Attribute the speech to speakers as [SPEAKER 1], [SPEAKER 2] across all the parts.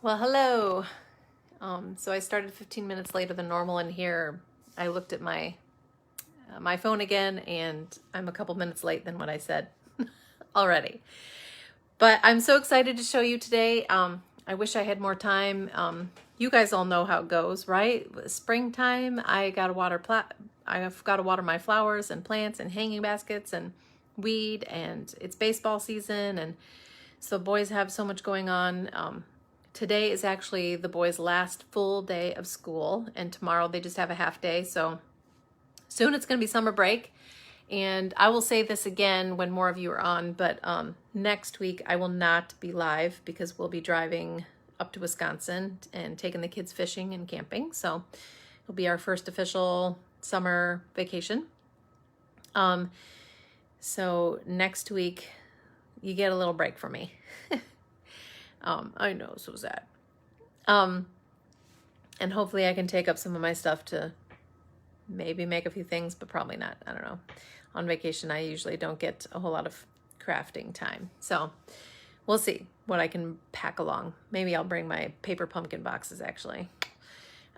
[SPEAKER 1] Well, hello. So I started 15 minutes later than normal, and here I looked at my phone again, and I'm a couple minutes late than what I said already. But I'm so excited to show you today. I wish I had more time. You guys all know how it goes, right? Springtime, I've got to water my flowers and plants and hanging baskets and weed, and it's baseball season, and so boys have so much going on. Today is actually the boys' last full day of school, and tomorrow they just have a half day. So soon it's going to be summer break. And I will say this again when more of you are on, but next week I will not be live because we'll be driving up to Wisconsin and taking the kids fishing and camping. So it'll be our first official summer vacation. So next week you get a little break from me. I know, so sad. And hopefully I can take up some of my stuff to maybe make a few things, but probably not. I don't know. On vacation, I usually don't get a whole lot of crafting time. So we'll see what I can pack along. Maybe I'll bring my paper pumpkin boxes, actually.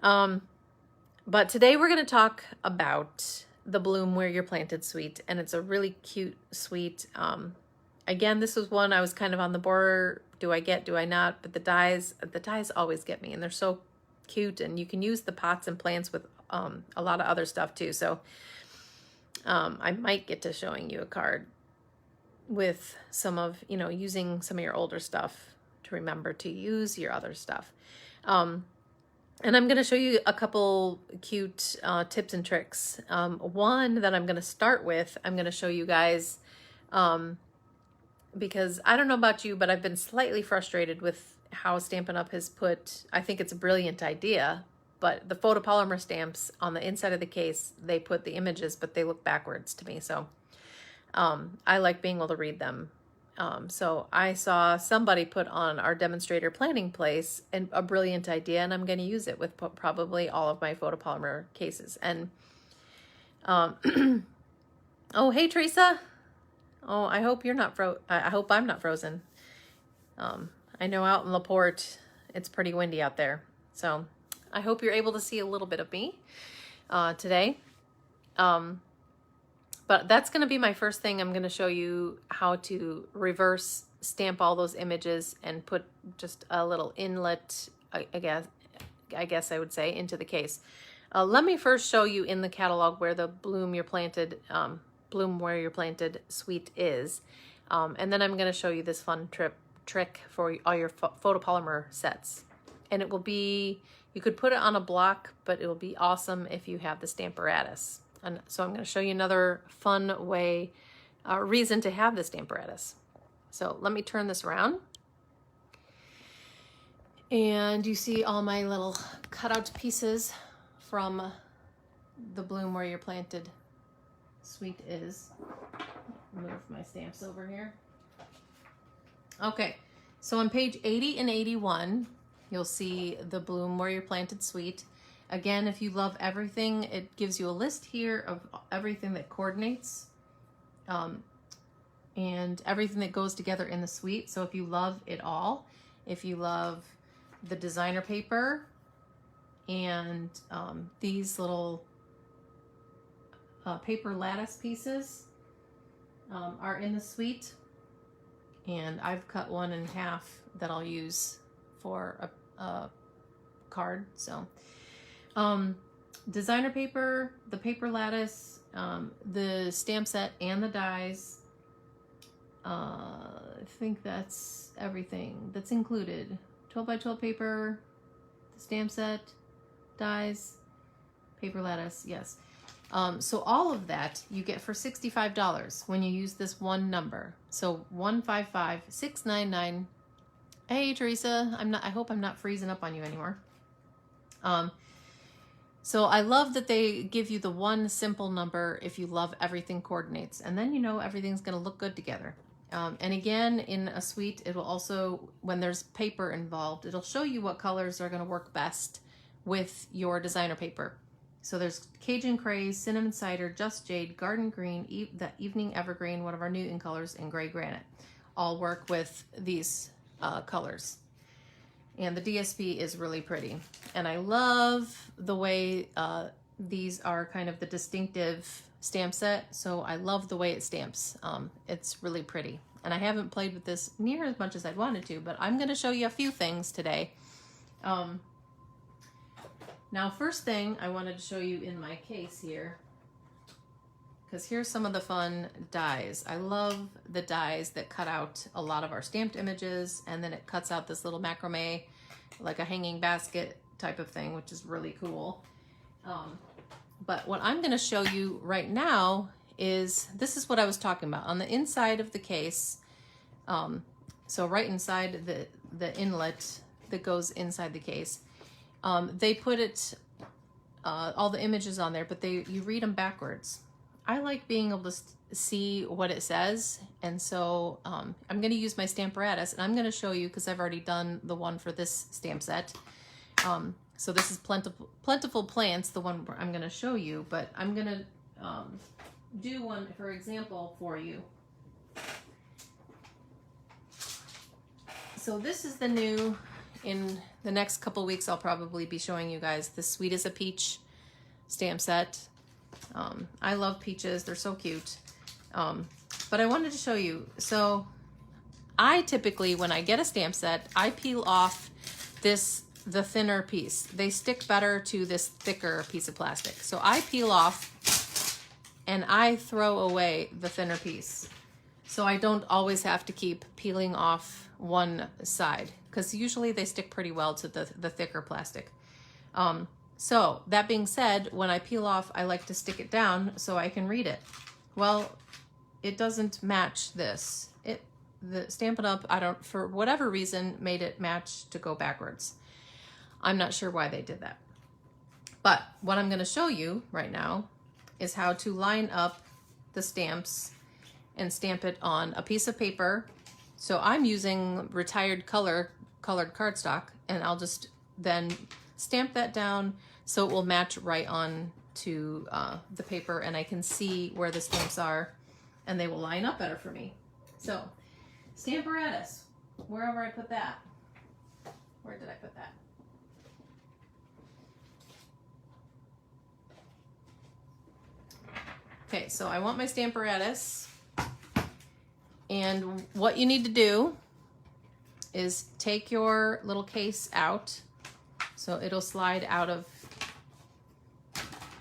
[SPEAKER 1] But today we're going to talk about the Bloom Where You're Planted suite, and it's a really cute suite. Again, this was one I was kind of on the border. Do I get, do I not? But the dies always get me, and they're so cute, and you can use the pots and plants with a lot of other stuff too. So I might get to showing you a card with some of, using some of your older stuff to remember to use your other stuff. And I'm going to show you a couple cute tips and tricks. One that I'm going to start with, I'm going to show you guys because I don't know about you, but I've been slightly frustrated with how Stampin' Up! Has put, I think it's a brilliant idea, but the photopolymer stamps on the inside of the case, they put the images, but they look backwards to me. So I like being able to read them. So I saw somebody put on our demonstrator planning place and a brilliant idea, and I'm going to use it with probably all of my photopolymer cases. And oh, hey, Teresa. Oh, I hope you're not I hope I'm not frozen. I know out in LaPorte, it's pretty windy out there. So I hope you're able to see a little bit of me today. But that's going to be my first thing. I'm going to show you how to reverse stamp all those images and put just a little inlet, I guess I would say, into the case. Let me first show you in the catalog where the Bloom Where You're Planted suite is. And then I'm going to show you this fun trick for all your photopolymer sets. And it will be, you could put it on a block, but it will be awesome if you have the stamparatus. And so I'm going to show you another fun way, reason to have the stamparatus. So let me turn this around. And you see all my little cutout pieces from the Bloom Where You're Planted suite is. Move my stamps over here. Okay, so on page 80 and 81, you'll see the Bloom Where You're Planted suite. Again, if you love everything, it gives you a list here of everything that coordinates and everything that goes together in the suite. So if you love it all, if you love the designer paper and these little paper lattice pieces are in the suite, and I've cut one in half that I'll use for a card. So designer paper, the paper lattice, the stamp set, and the dies. I think that's everything that's included. 12 by 12 paper, the stamp set, dies, paper lattice, yes. So all of that you get for $65 when you use this one number. So 155699. Hey Teresa, I hope I'm not freezing up on you anymore. So I love that they give you the one simple number if you love everything coordinates, and then you know everything's going to look good together. And again, in a suite, it will also, when there's paper involved, it'll show you what colors are going to work best with your designer paper. So there's Cajun Craze, Cinnamon Cider, Just Jade, Garden Green, the Evening Evergreen, one of our new in colors, and Gray Granite. All work with these colors. And the DSP is really pretty. And I love the way these are kind of the distinctive stamp set. So I love the way it stamps. It's really pretty. And I haven't played with this near as much as I'd wanted to, but I'm going to show you a few things today. Now, first thing I wanted to show you in my case here, because here's some of the fun dies. I love the dies that cut out a lot of our stamped images, and then it cuts out this little macrame, like a hanging basket type of thing, which is really cool. But what I'm going to show you right now is, this is what I was talking about. On the inside of the case, so right inside the inlet that goes inside the case, they put it, all the images on there, but you read them backwards. I like being able to see what it says, and so I'm going to use my stamparatus, and I'm going to show you, because I've already done the one for this stamp set. So this is Plentiful Plants, the one I'm going to show you, but I'm going to do one, for example, for you. So this is the new, in the next couple weeks, I'll probably be showing you guys the Sweet as a Peach stamp set. I love peaches, they're so cute. But I wanted to show you, so I typically, when I get a stamp set, I peel off the thinner piece. They stick better to this thicker piece of plastic. So I peel off and I throw away the thinner piece. So I don't always have to keep peeling off one side, because usually they stick pretty well to the thicker plastic. So that being said, when I peel off, I like to stick it down so I can read it. Well, it doesn't match this. The Stampin' Up, for whatever reason, made it match to go backwards. I'm not sure why they did that. But what I'm going to show you right now is how to line up the stamps and stamp it on a piece of paper. So I'm using retired colored cardstock, and I'll just then stamp that down so it will match right on to the paper, and I can see where the stamps are, and they will line up better for me. So, stamparatus, wherever I put that. Where did I put that? Okay, so I want my stamparatus, and what you need to do is take your little case out, so it'll slide out of,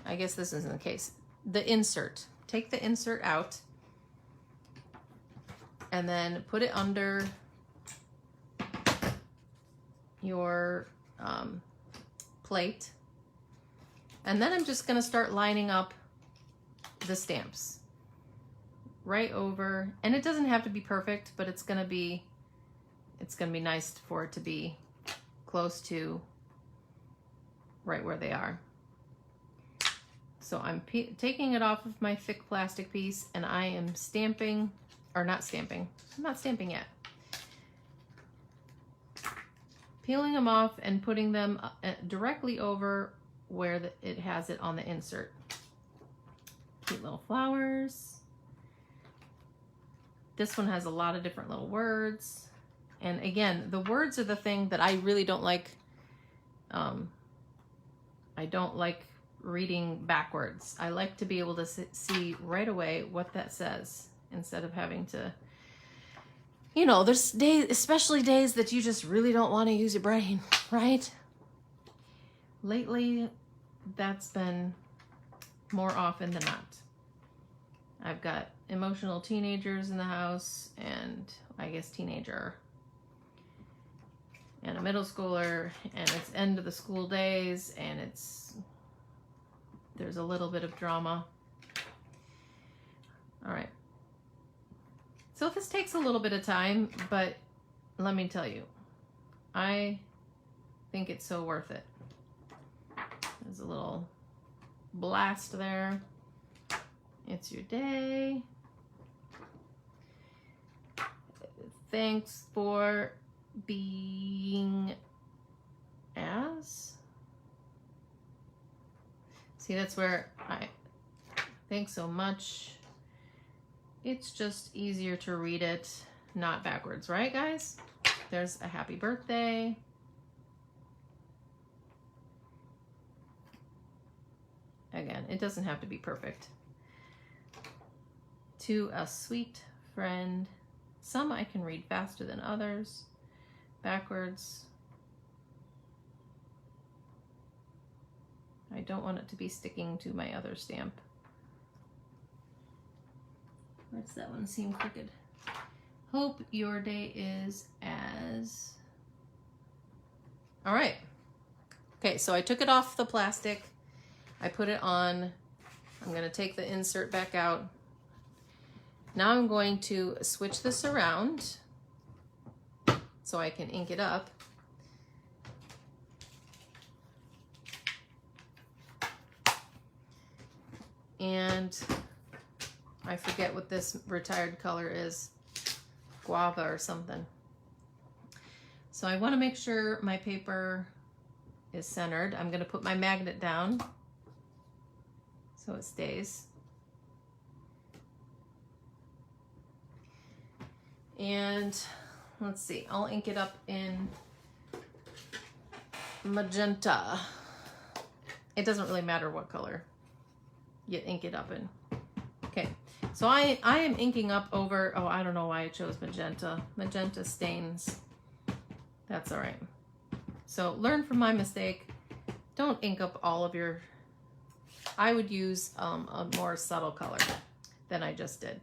[SPEAKER 1] I guess this isn't the case, the insert. Take the insert out, and then put it under your plate, and then I'm just going to start lining up the stamps right over, and it doesn't have to be perfect, but it's gonna be nice for it to be close to right where they are. So I'm taking it off of my thick plastic piece, and I am stamping, or not stamping, I'm not stamping yet. Peeling them off and putting them directly over where it has it on the insert. Cute little flowers. This one has a lot of different little words. And again, the words are the thing that I really don't like. I don't like reading backwards. I like to be able to see right away what that says, instead of having to, you know, there's days, especially days that you just really don't want to use your brain, right? Lately, that's been more often than not. I've got emotional teenagers in the house, and I guess teenager, and a middle schooler, and it's end of the school days, and there's a little bit of drama. All right. So this takes a little bit of time, but let me tell you, I think it's so worth it. There's a little blast there. It's your day. Thanks for being as. See, that's where thanks so much. It's just easier to read it not backwards, right, guys? There's a happy birthday. Again, it doesn't have to be perfect. To a sweet friend. Some I can read faster than others. Backwards. I don't want it to be sticking to my other stamp. Where's that one seem crooked? Hope your day is as... All right. Okay, so I took it off the plastic. I put it on. I'm going to take the insert back out. Now I'm going to switch this around so I can ink it up. And I forget what this retired color is, guava or something. So I want to make sure my paper is centered. I'm going to put my magnet down so it stays. And let's see, I'll ink it up in magenta. It doesn't really matter what color you ink it up in. Okay, so I am inking up over, oh, I don't know why I chose magenta. Magenta stains. That's all right. So learn from my mistake. Don't ink up all of your, I would use a more subtle color than I just did.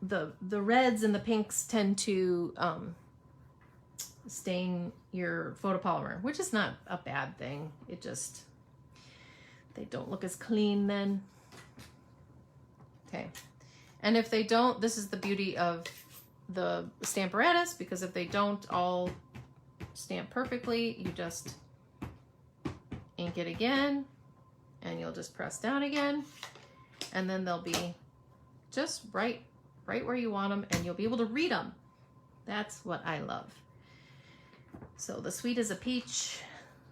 [SPEAKER 1] The reds and the pinks tend to stain your photopolymer, which is not a bad thing. It just, they don't look as clean then. Okay. And if they don't, this is the beauty of the stamparatus, because if they don't all stamp perfectly, you just ink it again and you'll just press down again, and then they'll be just right where you want them, and you'll be able to read them. That's what I love. So the sweet as a peach,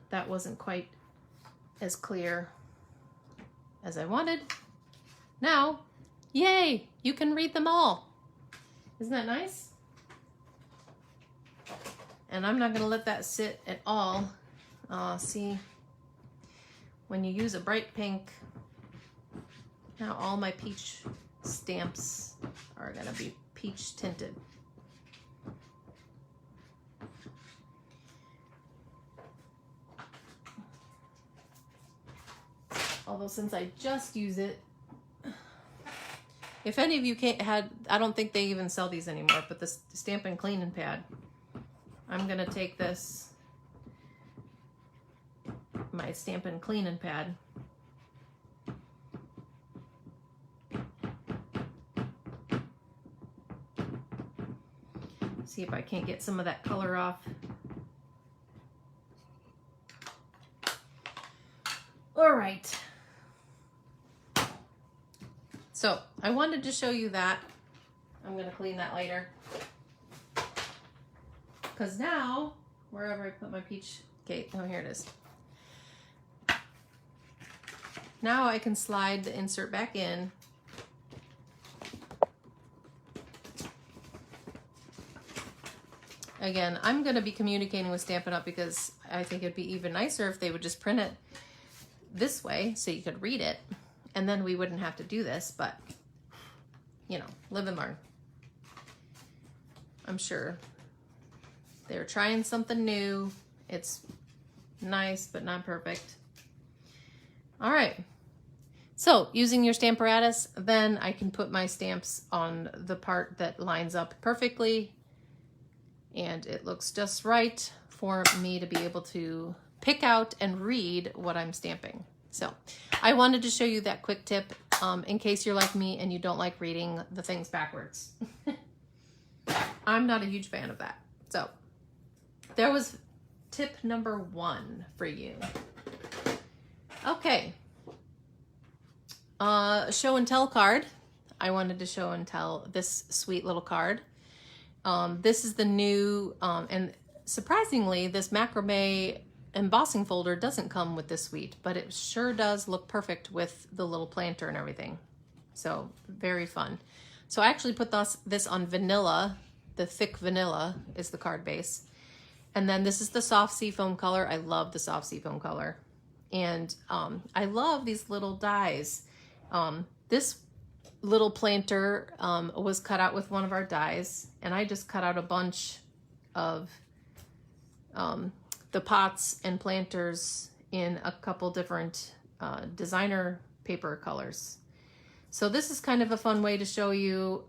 [SPEAKER 1] that wasn't quite as clear as I wanted. Now, yay, you can read them all. Isn't that nice? And I'm not gonna let that sit at all. See, when you use a bright pink, now all my peach stamps are gonna be peach tinted. Although since I just use it, if any of you I don't think they even sell these anymore, but the Stampin' Cleanin' Pad, I'm gonna take this, my Stampin' Cleanin' Pad, see if I can't get some of that color off. All right. So I wanted to show you that. I'm going to clean that later. Because now, wherever I put my peach, okay, oh, here it is. Now I can slide the insert back in. Again, I'm going to be communicating with Stampin' Up! Because I think it'd be even nicer if they would just print it this way so you could read it, and then we wouldn't have to do this, but you know, live and learn. I'm sure they're trying something new. It's nice, but not perfect. All right. So using your stamparatus, then I can put my stamps on the part that lines up perfectly, and it looks just right for me to be able to pick out and read what I'm stamping. So I wanted to show you that quick tip in case you're like me and you don't like reading the things backwards. I'm not a huge fan of that. So there was tip number 1 for you. Okay. Show and tell card. I wanted to show and tell this sweet little card. This is the new, and surprisingly, this macrame embossing folder doesn't come with this suite, but it sure does look perfect with the little planter and everything. So very fun. So I actually put this on vanilla. The thick vanilla is the card base. And then this is the soft seafoam color. I love the soft seafoam color. And I love these little dies. This little planter was cut out with one of our dies, and I just cut out a bunch of the pots and planters in a couple different designer paper colors. So this is kind of a fun way to show you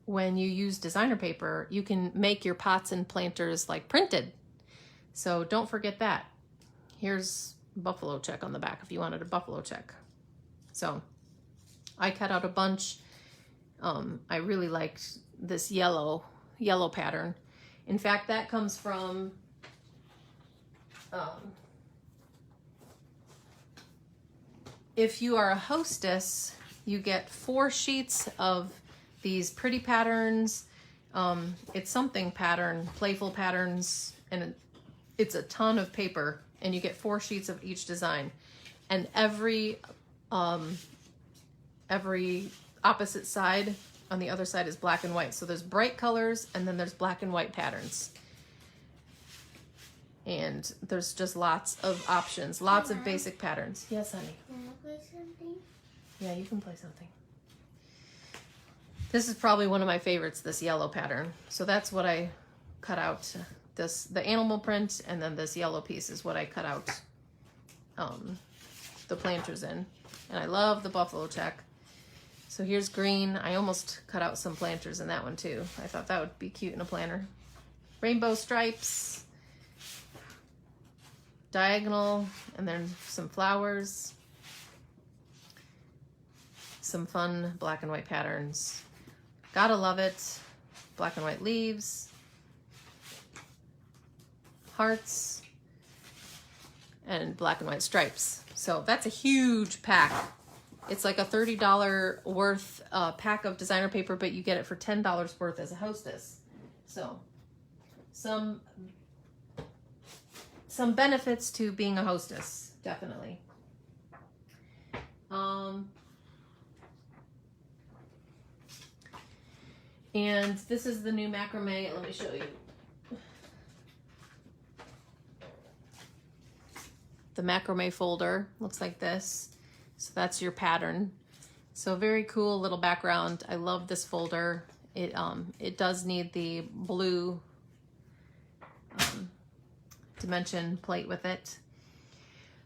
[SPEAKER 1] when you use designer paper, you can make your pots and planters like printed. So don't forget that. Here's buffalo check on the back if you wanted a buffalo check. So I cut out a bunch. I really liked this yellow pattern. In fact, that comes from if you are a hostess, you get 4 sheets of these pretty patterns. It's something pattern, playful patterns, and it's a ton of paper, and you get 4 sheets of each design. And every opposite side on the other side is black and white. So there's bright colors, and then there's black and white patterns. And there's just lots of options, lots of basic patterns. Yes, honey?
[SPEAKER 2] Can I play something?
[SPEAKER 1] Yeah, you can play something. This is probably one of my favorites, this yellow pattern. So that's what I cut out. The animal print, and then this yellow piece is what I cut out the planters in. And I love the buffalo check. So here's green. I almost cut out some planters in that one too. I thought that would be cute in a planner. Rainbow stripes, diagonal, and then some flowers. Some fun black and white patterns. Gotta love it. Black and white leaves, hearts, and black and white stripes. So that's a huge pack. It's like a $30 worth pack of designer paper, but you get it for $10 worth as a hostess. So some benefits to being a hostess, definitely. And this is the new macrame. Let me show you. The macrame folder looks like this. So that's your pattern. So very cool little background. I love this folder. It does need the blue dimension plate with it.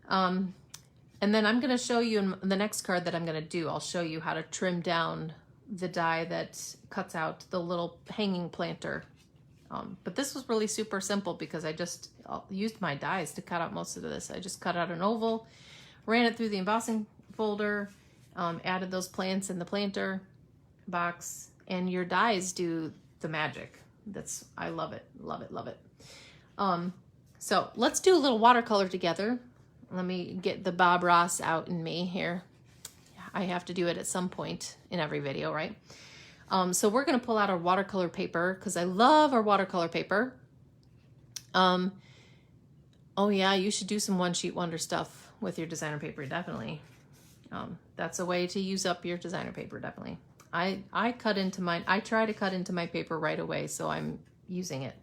[SPEAKER 1] And then I'm going to show you in the next card that I'm going to do, I'll show you how to trim down the die that cuts out the little hanging planter. But this was really super simple because I just used my dies to cut out most of this. I just cut out an oval, ran it through the embossing folder, added those plants in the planter box, and your dies do the magic. I love it, love it, love it. So let's do a little watercolor together. Let me get the Bob Ross out in me here. I have to do it at some point in every video, right? So we're gonna pull out our watercolor paper because I love our watercolor paper. Oh yeah, you should do some one sheet wonder stuff with your designer paper, definitely. That's a way to use up your designer paper, definitely. I cut into mine. I try to cut into my paper right away, so I'm using it.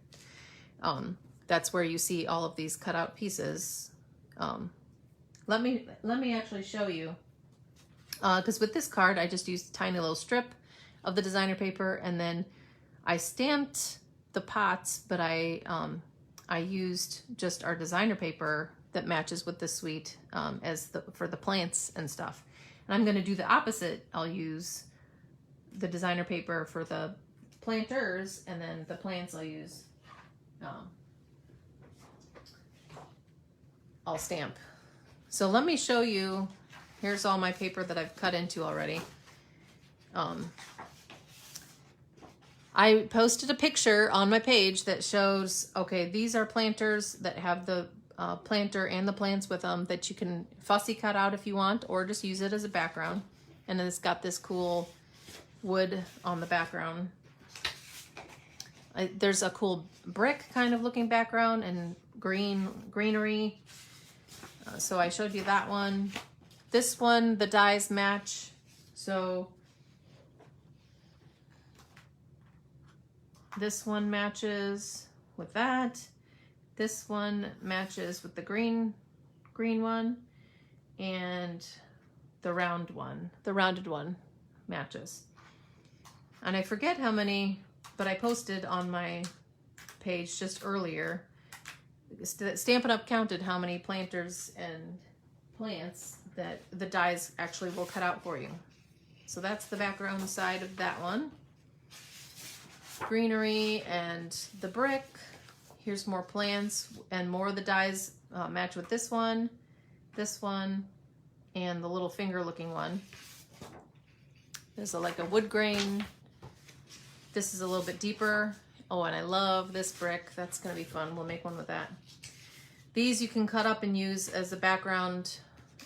[SPEAKER 1] That's where you see all of these cut out pieces. Let me actually show you. Because with this card, I just used a tiny little strip of the designer paper, and then I stamped the pots, but I used just our designer paper that matches with the suite for the plants and stuff. And I'm going to do the opposite. I'll use the designer paper for the planters, and then the plants I'll use. I'll stamp. So let me show you. Here's all my paper that I've cut into already. I posted a picture on my page that shows, okay, these are planters that have the planter and the plants with them that you can fussy cut out if you want, or just use it as a background. And then it's got this cool wood on the background. There's a cool brick kind of looking background and greenery. So I showed you that one. This one, the dies match. So this one matches with that. this one matches with the green one, and the rounded one matches. And I forget how many, but I posted on my page just earlier, Stampin' Up! Counted how many planters and plants that the dies actually will cut out for you. So that's the background side of that one. Greenery and the brick. Here's more plants, and more of the dies match with this one, and the little finger looking one. There's like a wood grain. This is a little bit deeper. Oh, and I love this brick. That's gonna be fun. We'll make one with that. These you can cut up and use as a background,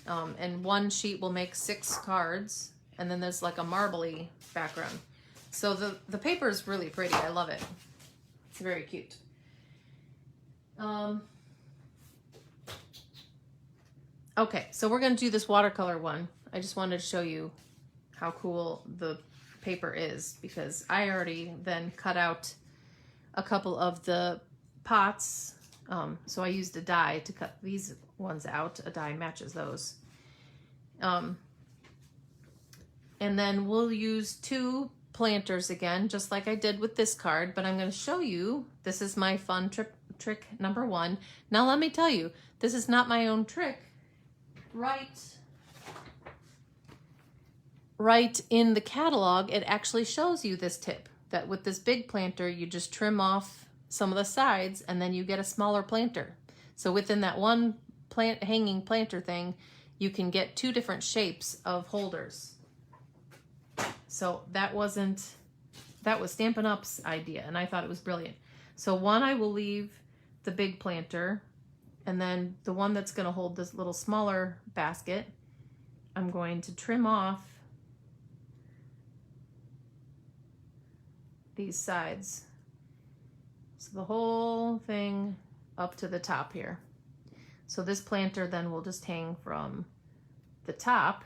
[SPEAKER 1] and one sheet will make 6 cards, and then there's like a marbly background. So the paper is really pretty. I love it. It's very cute. Okay, so we're gonna do this watercolor one. I just wanted to show you how cool the paper is, because I already then cut out a couple of the pots. So I used a die to cut these ones out. A die matches those. And then we'll use 2 planters again, just like I did with this card, but I'm going to show you, this is my fun trick number 1. Now let me tell you, this is not my own trick. Right in the catalog, it actually shows you this tip, that with this big planter, you just trim off some of the sides and then you get a smaller planter. So within that one hanging planter thing, you can get 2 different shapes of holders. So that was Stampin' Up's idea, and I thought it was brilliant. So one, I will leave the big planter, and then the one that's going to hold this little smaller basket, I'm going to trim off these sides. So the whole thing up to the top here. So this planter then will just hang from the top,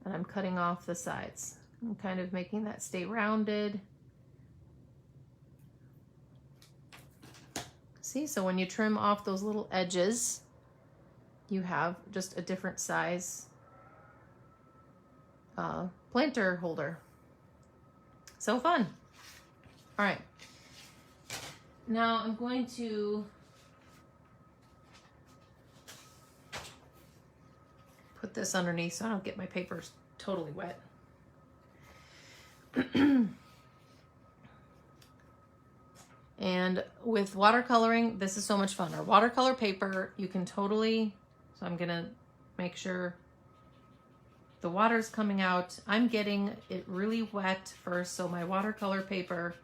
[SPEAKER 1] and I'm cutting off the sides. I'm kind of making that stay rounded. See, so when you trim off those little edges, you have just a different size planter holder. So fun. All right. Now I'm going to put this underneath so I don't get my papers totally wet. And with watercoloring, this is so much fun. Our watercolor paper, you can totally, so I'm gonna make sure the water's coming out. I'm getting it really wet first, so my watercolor paper,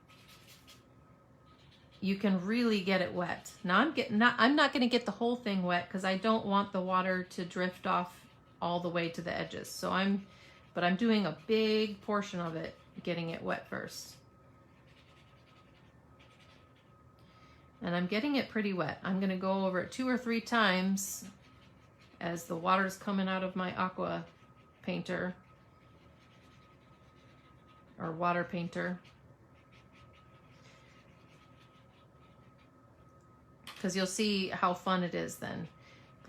[SPEAKER 1] you can really get it wet. Now I'm not gonna get the whole thing wet because I don't want the water to drift off all the way to the edges. So I'm doing a big portion of it, getting it wet first. And I'm getting it pretty wet. I'm gonna go over it 2 or 3 times as the water's coming out of my aqua painter or water painter. Because you'll see how fun it is then.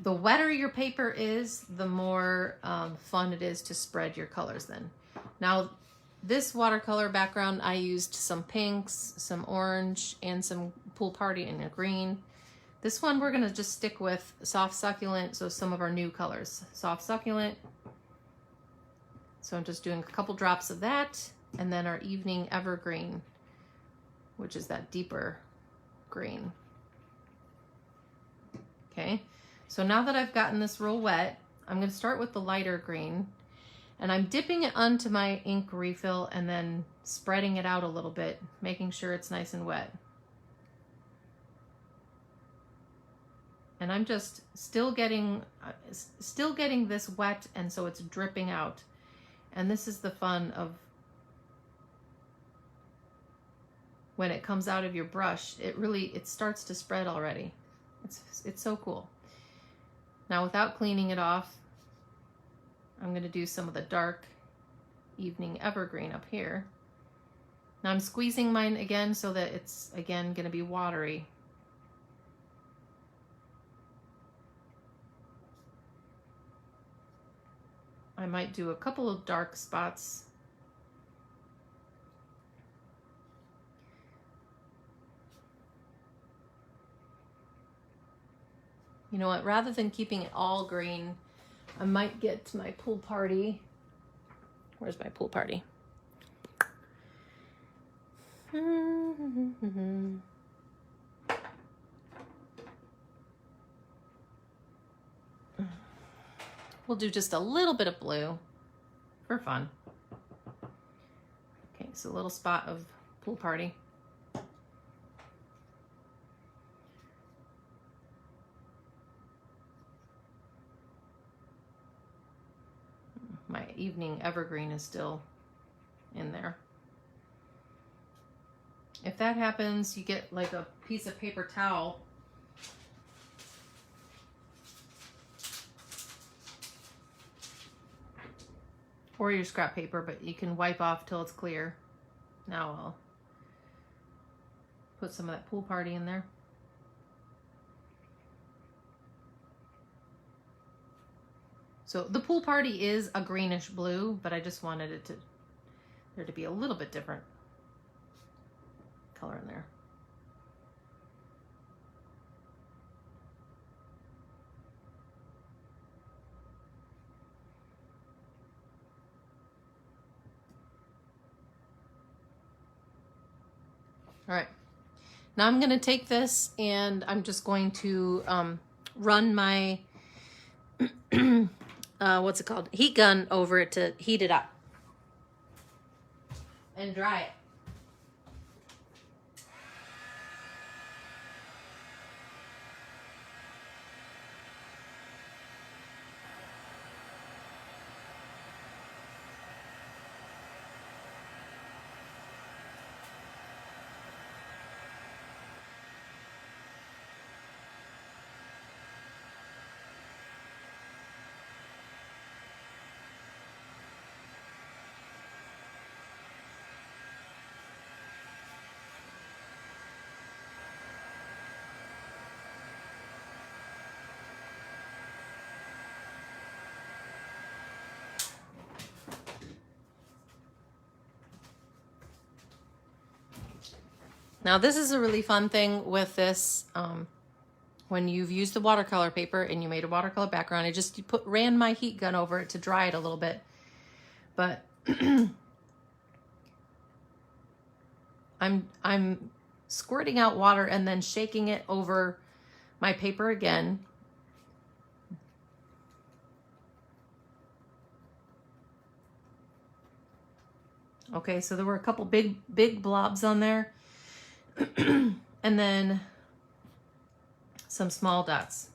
[SPEAKER 1] The wetter your paper is, the more fun it is to spread your colors then. Now, this watercolor background, I used some pinks, some orange, and some Pool Party in a green. This one we're gonna just stick with Soft Succulent, so some of our new colors. Soft Succulent. So I'm just doing a couple drops of that, and then our Evening Evergreen, which is that deeper green. Okay, so now that I've gotten this real wet, I'm gonna start with the lighter green, and I'm dipping it onto my ink refill and then spreading it out a little bit, making sure it's nice and wet. And I'm just still getting this wet, and so it's dripping out. And this is the fun of when it comes out of your brush, it starts to spread already. It's so cool. Now, without cleaning it off, I'm going to do some of the dark Evening Evergreen up here. Now I'm squeezing mine again so that it's again going to be watery. I might do a couple of dark spots. You know what, rather than keeping it all green, I might get to my pool party. Where's my pool party? We'll do just a little bit of blue for fun. Okay, so a little spot of pool party. My evening evergreen is still in there. If that happens, you get like a piece of paper towel. Or your scrap paper, but you can wipe off till it's clear. Now I'll put some of that pool party in there. So the pool party is a greenish blue, but I just wanted it to there to be a little bit different color in there. All right, now I'm going to take this and I'm just going to run my, what's it called? Heat gun over it to heat it up and dry it. Now this is a really fun thing with this. When you've used the watercolor paper and you made a watercolor background, I just ran my heat gun over it to dry it a little bit. But I'm squirting out water and then shaking it over my paper again. Okay, so there were a couple big blobs on there. And then some small dots.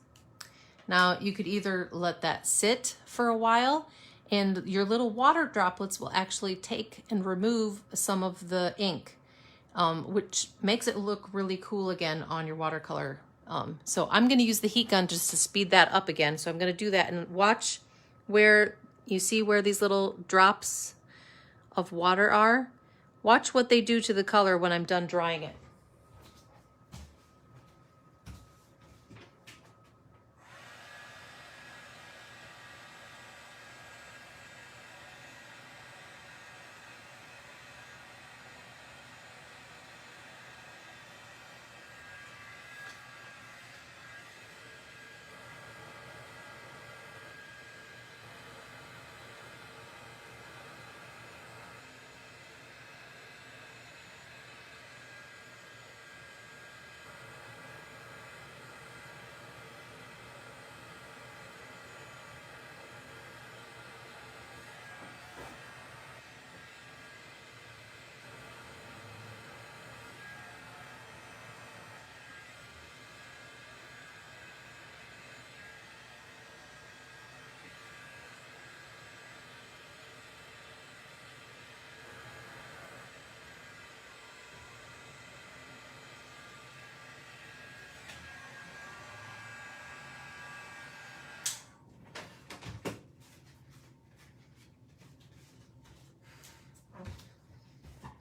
[SPEAKER 1] Now you could either let that sit for a while and your little water droplets will actually take and remove some of the ink, which makes it look really cool again on your watercolor. So I'm going to use the heat gun just to speed that up again. So I'm going to do that and watch where you see where these little drops of water are. Watch what they do to the color when I'm done drying it.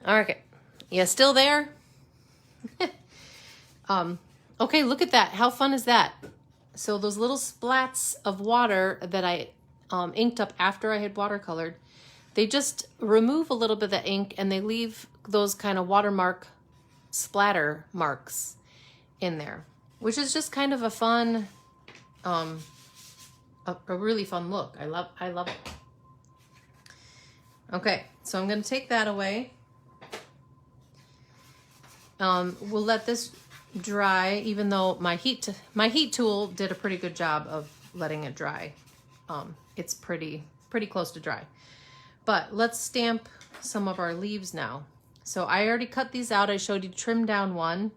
[SPEAKER 1] Okay, yeah, still there? Okay, look at that. How fun is that? So those little splats of water that I inked up after I had watercolored, they just remove a little bit of the ink and they leave those kind of watermark splatter marks in there, which is just kind of a fun, a really fun look. I love it. Okay, so I'm going to take that away. We'll let this dry, even though my heat tool did a pretty good job of letting it dry. It's pretty close to dry. But let's stamp some of our leaves now. So I already cut these out. I showed you trim down one.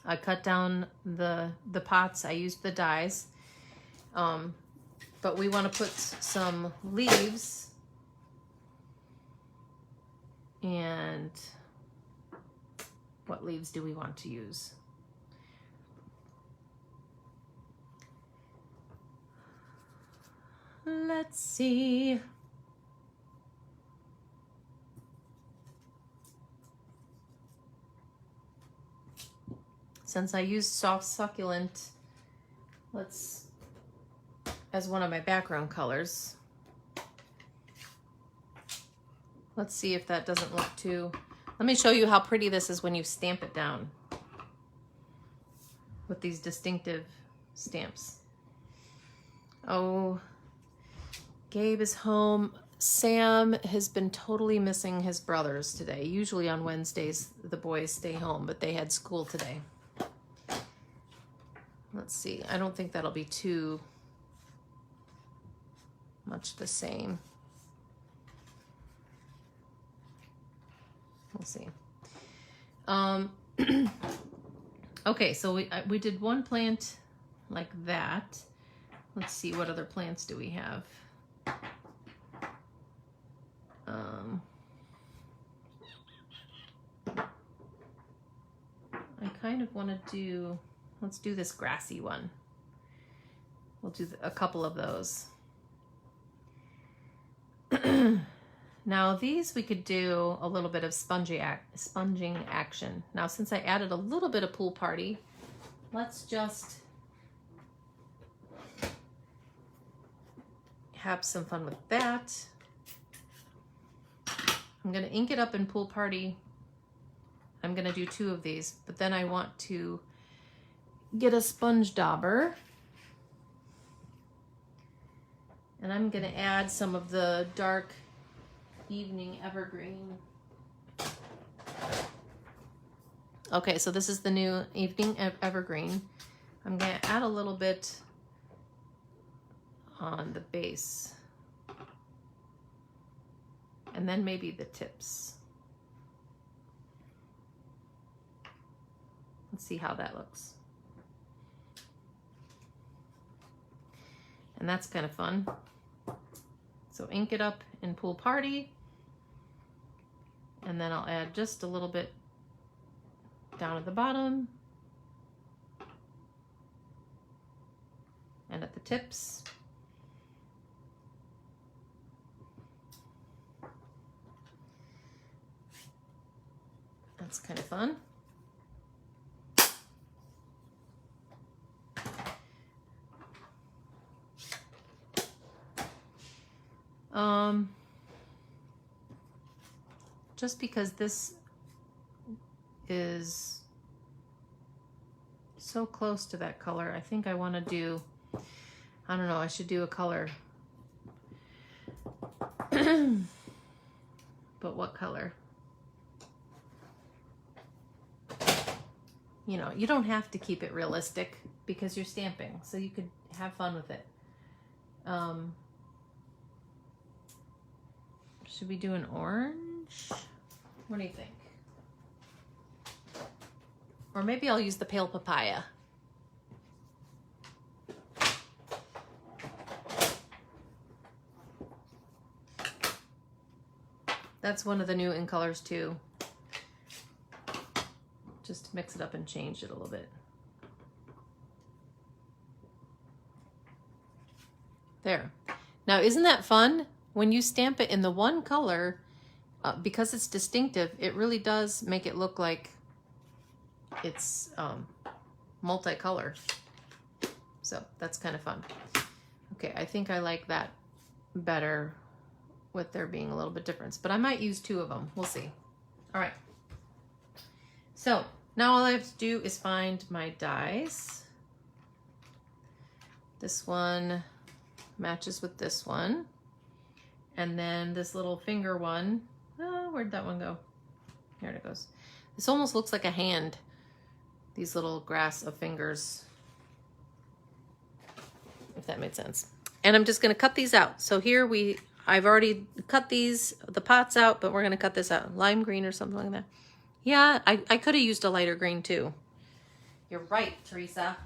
[SPEAKER 1] I cut down the pots. I used the dies. But we want to put some leaves. And what leaves do we want to use? Let's see. Since I used soft succulent, as one of my background colors. Let's see if that doesn't look too... Let me show you how pretty this is when you stamp it down with these distinctive stamps. Oh, Gabe is home. Sam has been totally missing his brothers today. Usually on Wednesdays, the boys stay home, but they had school today. Let's see. I don't think that'll be too much the same. We'll see. Okay, so we did one plant like that. Let's see, what other plants do we have? I kind of want to do, let's do this grassy one. We'll do a couple of those. Now these we could do a little bit of sponging action. Now since I added a little bit of pool party, let's just have some fun with that. I'm going to ink it up in pool party. I'm going to do 2 of these, but then I want to get a sponge dauber. And I'm going to add some of the dark evening evergreen. Okay, so this is the new evening evergreen. I'm going to add a little bit on the base. And then maybe the tips. Let's see how that looks. And that's kind of fun. So ink it up in pool party. And then I'll add just a little bit down at the bottom. And at the tips. That's kind of fun. Just because this is so close to that color, I think I want to do, I don't know, I should do a color. But what color? You know, you don't have to keep it realistic because you're stamping, so you could have fun with it. Should we do an orange? What do you think? Or maybe I'll use the pale papaya. That's one of the new in colors too. Just to mix it up and change it a little bit. There. Now, isn't that fun? When you stamp it in the one color, because it's distinctive, it really does make it look like it's multicolor. So that's kind of fun. Okay, I think I like that better with there being a little bit difference, but I might use 2 of them. We'll see. All right. So now all I have to do is find my dies. This one matches with this one. And then this little finger one, oh, where'd that one go? Here it goes. This almost looks like a hand. These little grass of fingers, if that made sense. And I'm just gonna cut these out. So here I've already cut the pots out, but we're gonna cut this out. Lime green or something like that. Yeah, I could have used a lighter green too. You're right, Teresa.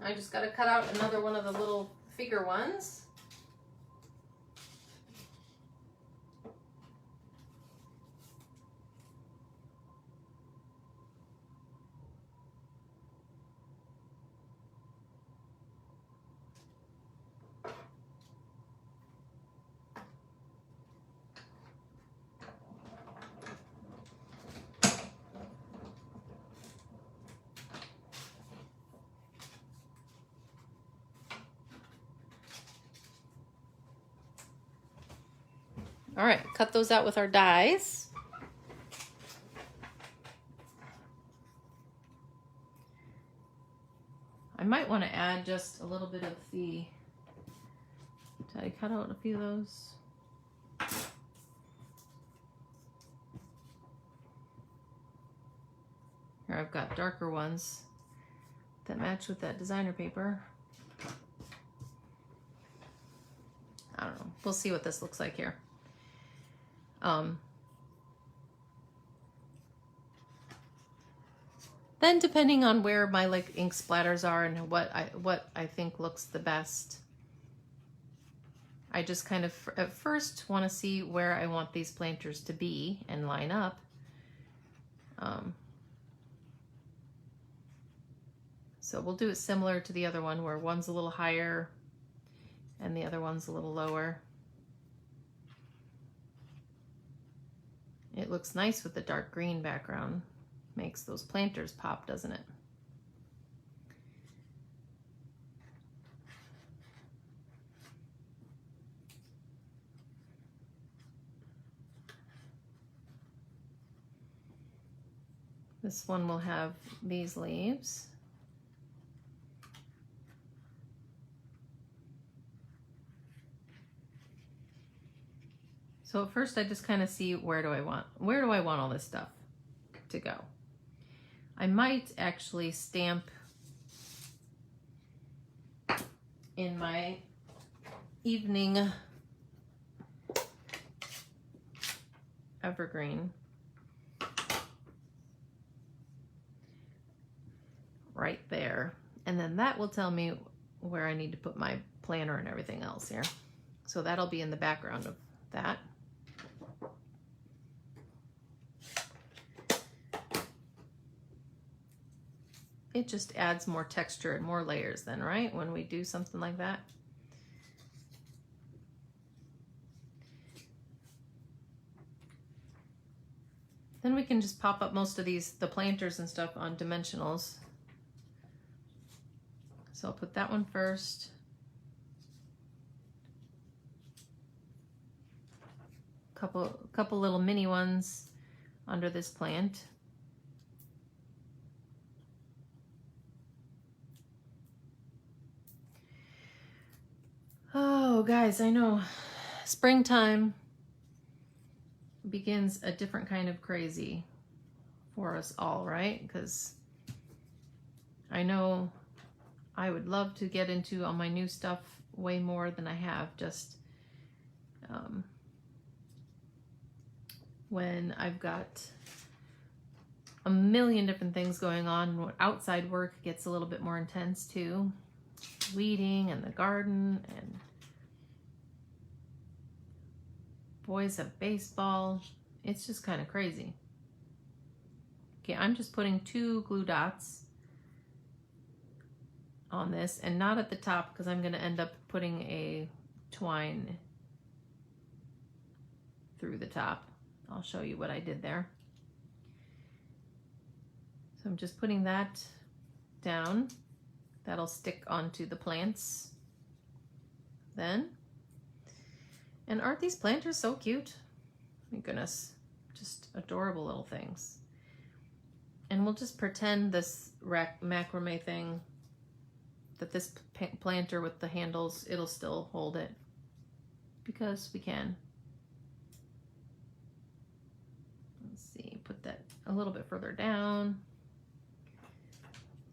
[SPEAKER 1] I just got to cut out another one of the little figure ones. All right, cut those out with our dies. I might want to add just a little bit of the, did I cut out a few of those? Here I've got darker ones that match with that designer paper. I don't know, we'll see what this looks like here. Then depending on where my like ink splatters are and what I think looks the best, I just kind of at first want to see where I want these planters to be and line up. So we'll do it similar to the other one where one's a little higher and the other one's a little lower. It looks nice with the dark green background. Makes those planters pop, doesn't it? This one will have these leaves. So at first I just kind of see where do I want all this stuff to go. I might actually stamp in my evening evergreen right there. And then that will tell me where I need to put my planner and everything else here. So that'll be in the background of that. It just adds more texture and more layers then, right? When we do something like that. Then we can just pop up most of these, the planters and stuff on dimensionals. So I'll put that one first. Couple little mini ones under this plant. Oh, guys, I know springtime begins a different kind of crazy for us all, right? Because I know I would love to get into all my new stuff way more than I have, just when I've got a million different things going on. Outside work gets a little bit more intense too. Weeding and the garden and boys have baseball. It's just kind of crazy. Okay, I'm just putting 2 glue dots on this, and not at the top because I'm going to end up putting a twine through the top. I'll show you what I did there. So I'm just putting that down. That'll stick onto the plants then. And aren't these planters so cute? My goodness, just adorable little things. And we'll just pretend this macrame thing, that this planter with the handles, it'll still hold it because we can. Let's see, put that a little bit further down.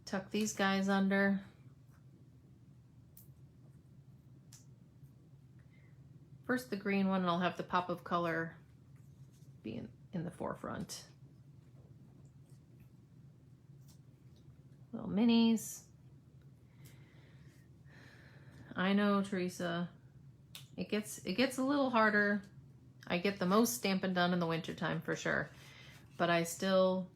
[SPEAKER 1] Tuck these guys under. First the green one, and I'll have the pop of color be in the forefront. Little minis. I know, Teresa. It gets a little harder. I get the most stamping done in the wintertime for sure. But I still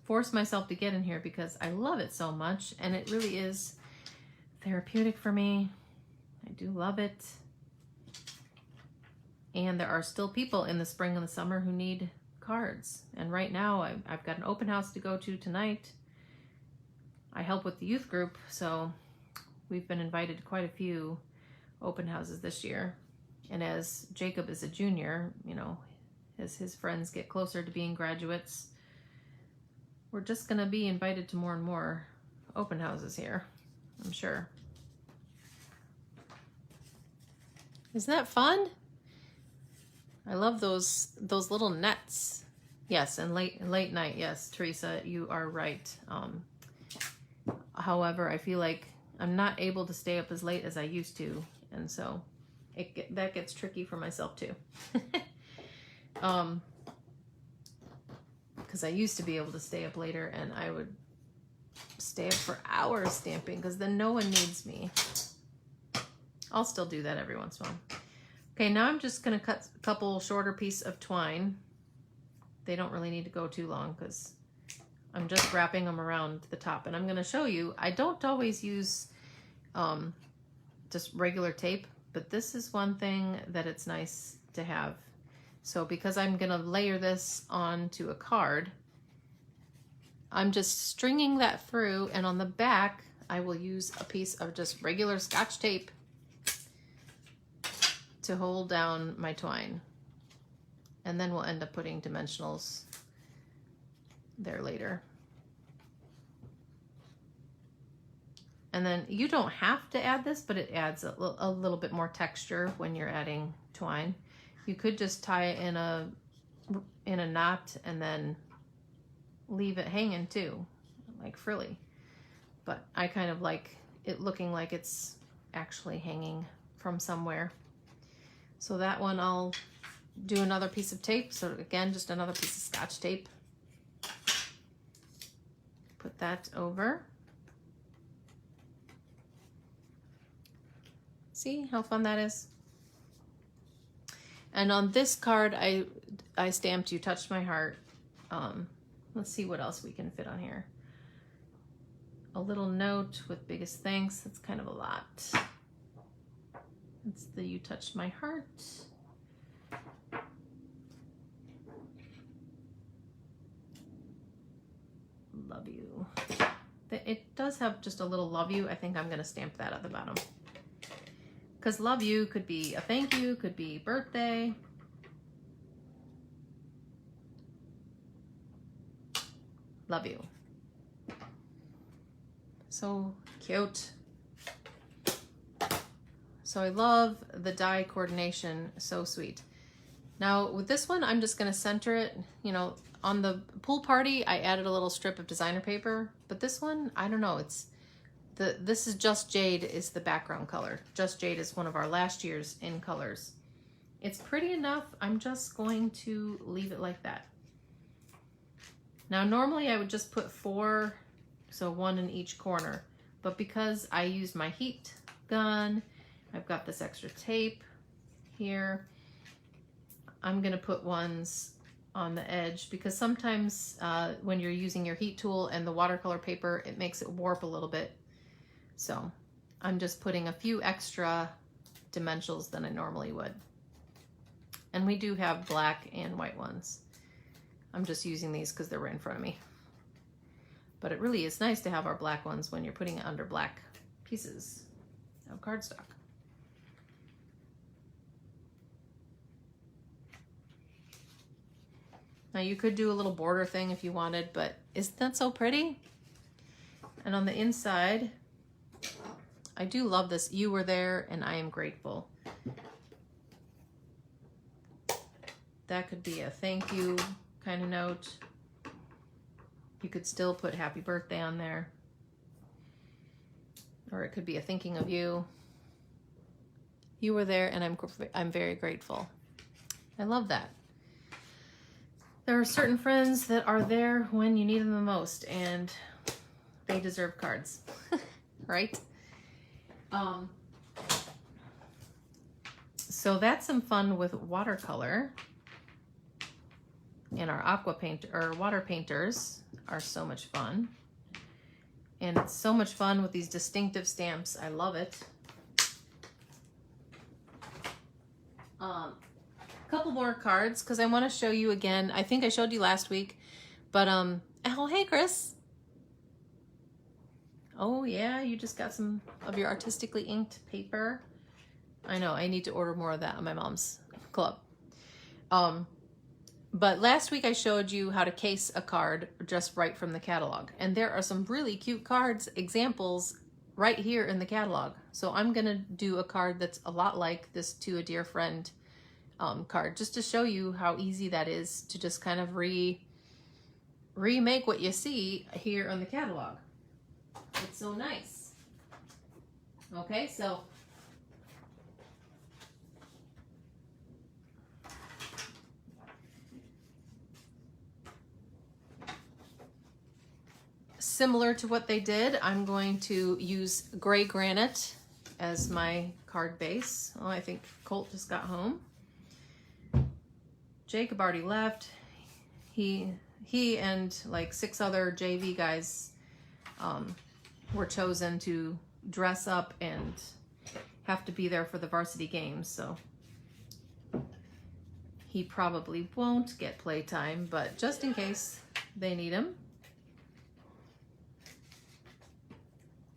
[SPEAKER 1] force myself to get in here because I love it so much, and it really is therapeutic for me. I do love it. And there are still people in the spring and the summer who need cards. And right now I've got an open house to go to tonight. I help with the youth group, so we've been invited to quite a few open houses this year. And as Jacob is a junior, you know, as his friends get closer to being graduates, we're just going to be invited to more and more open houses here, I'm sure. Isn't that fun? I love those little nets. Yes, and late night. Yes, Teresa, you are right. However, I feel like I'm not able to stay up as late as I used to, and so that gets tricky for myself too. Because I used to be able to stay up later, and I would stay up for hours stamping because then no one needs me. I'll still do that every once in a while. Okay, now I'm just going to cut a couple shorter pieces of twine. They don't really need to go too long because I'm just wrapping them around the top. And I'm going to show you, I don't always use just regular tape, but this is one thing that it's nice to have. So because I'm going to layer this onto a card, I'm just stringing that through, and on the back, I will use a piece of just regular Scotch tape to hold down my twine. And then we'll end up putting dimensionals there later. And then you don't have to add this, but it adds a little bit more texture when you're adding twine. You could just tie it in a knot and then leave it hanging too, like frilly. But I kind of like it looking like it's actually hanging from somewhere. So that one I'll do another piece of tape. So again, just another piece of Scotch tape. Put that over. See how fun that is? And on this card, I stamped "You Touched My Heart." Let's see what else we can fit on here. A little note with "Biggest thanks." That's kind of a lot. It's the "You Touched My Heart." Love you. It does have just a little "love you." I think I'm going to stamp that at the bottom. Because "love you" could be a thank you, could be birthday. Love you. So cute. So I love the die coordination, so sweet. Now with this one, I'm just gonna center it, you know, on the pool party, I added a little strip of designer paper, but this one, I don't know, this is Just Jade is the background color. Just Jade is one of our last year's in colors. It's pretty enough. I'm just going to leave it like that. Now, normally I would just put 4, so 1 in each corner, but because I used my heat gun, I've got this extra tape here. I'm gonna put ones on the edge because sometimes when you're using your heat tool and the watercolor paper, it makes it warp a little bit. So I'm just putting a few extra dimensionals than I normally would. And we do have black and white ones. I'm just using these because they're right in front of me. But it really is nice to have our black ones when you're putting it under black pieces of cardstock. Now you could do a little border thing if you wanted, but isn't that so pretty? And on the inside, I do love this. You were there and I am grateful. That could be a thank you kind of note. You could still put happy birthday on there. Or it could be a thinking of you. You were there and I'm very grateful. I love that. There are certain friends that are there when you need them the most, and they deserve cards, right? So that's some fun with watercolor. And our aqua paint or water painters are so much fun. And it's so much fun with these distinctive stamps. I love it. Couple more cards because I want to show you again. I think I showed you last week, but oh hey Chris. Oh yeah, you just got some of your artistically inked paper. I know I need to order more of that on my mom's club. But last week I showed you how to case a card just right from the catalog, and there are some really cute cards examples right here in the catalog. So I'm gonna do a card that's a lot like this To a Dear Friend card, just to show you how easy that is to just kind of remake what you see here on the catalog. It's so nice. Okay, so similar to what they did, I'm going to use gray granite as my card base. Oh, I think Colt just got home. Jacob already left. He and like 6 other JV guys were chosen to dress up and have to be there for the varsity games, so he probably won't get playtime, but just in case they need him.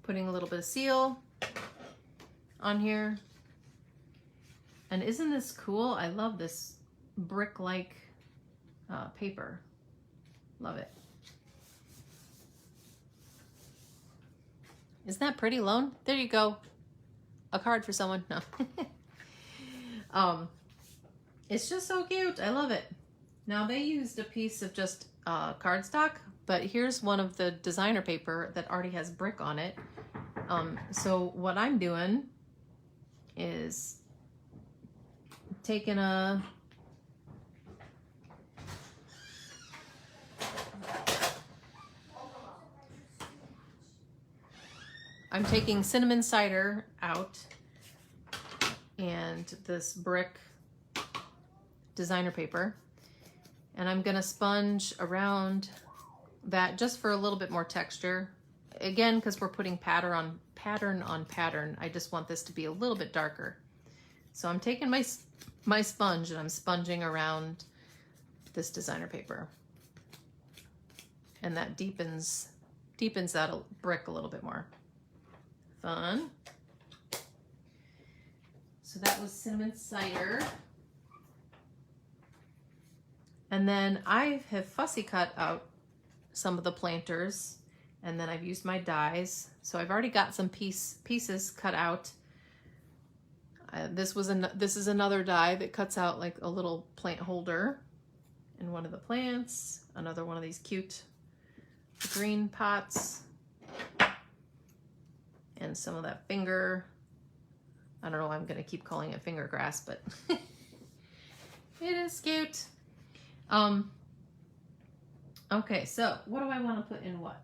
[SPEAKER 1] Putting a little bit of seal on here. And isn't this cool? I love this brick-like paper. Love it. Isn't that pretty, Lone? There you go. A card for someone. No. It's just so cute. I love it. Now they used a piece of just cardstock, but here's one of the designer paper that already has brick on it. So what I'm doing is taking I'm taking cinnamon cider out and this brick designer paper, and I'm gonna sponge around that just for a little bit more texture. Again, because we're putting pattern on pattern, I just want this to be a little bit darker. So I'm taking my sponge and I'm sponging around this designer paper, and that deepens that brick a little bit more. Fun. So that was cinnamon cider. And then I have fussy cut out some of the planters, and then I've used my dies. So I've already got some pieces cut out. This is another die that cuts out like a little plant holder in one of the plants. Another one of these cute green pots. And some of that finger. I don't know why I'm gonna keep calling it finger grass, but it is cute. Okay, so what do I want to put in what?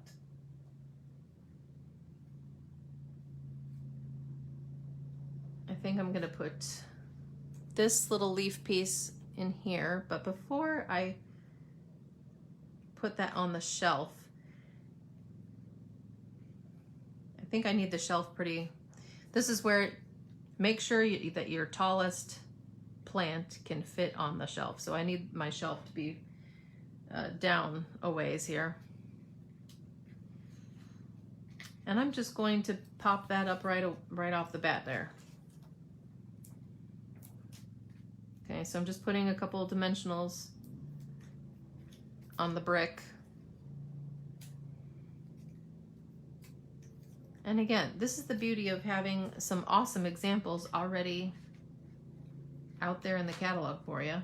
[SPEAKER 1] I think I'm gonna put this little leaf piece in here, but before I put that on the shelf, I think I need the shelf pretty, this is where, make sure that your tallest plant can fit on the shelf. So I need my shelf to be down a ways here. And I'm just going to pop that up right off the bat there. Okay, so I'm just putting a couple of dimensionals on the brick. And again, this is the beauty of having some awesome examples already out there in the catalog for you.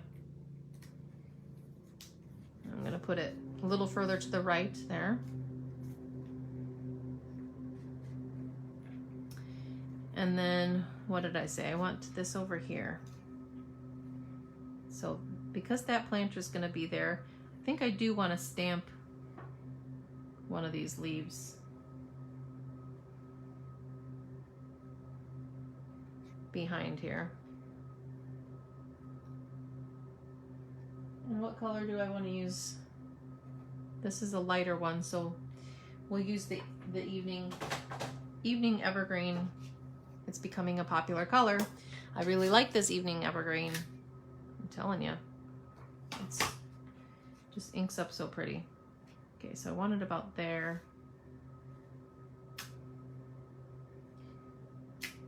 [SPEAKER 1] I'm gonna put it a little further to the right there. And then, what did I say? I want this over here. So because that planter is gonna be there, I think I do wanna stamp one of these leaves behind here. And what color do I want to use? This is a lighter one, so we'll use the evening evergreen. It's becoming a popular color. I really like this evening evergreen. I'm telling you, it's just inks up so pretty. Okay, so I want it about there.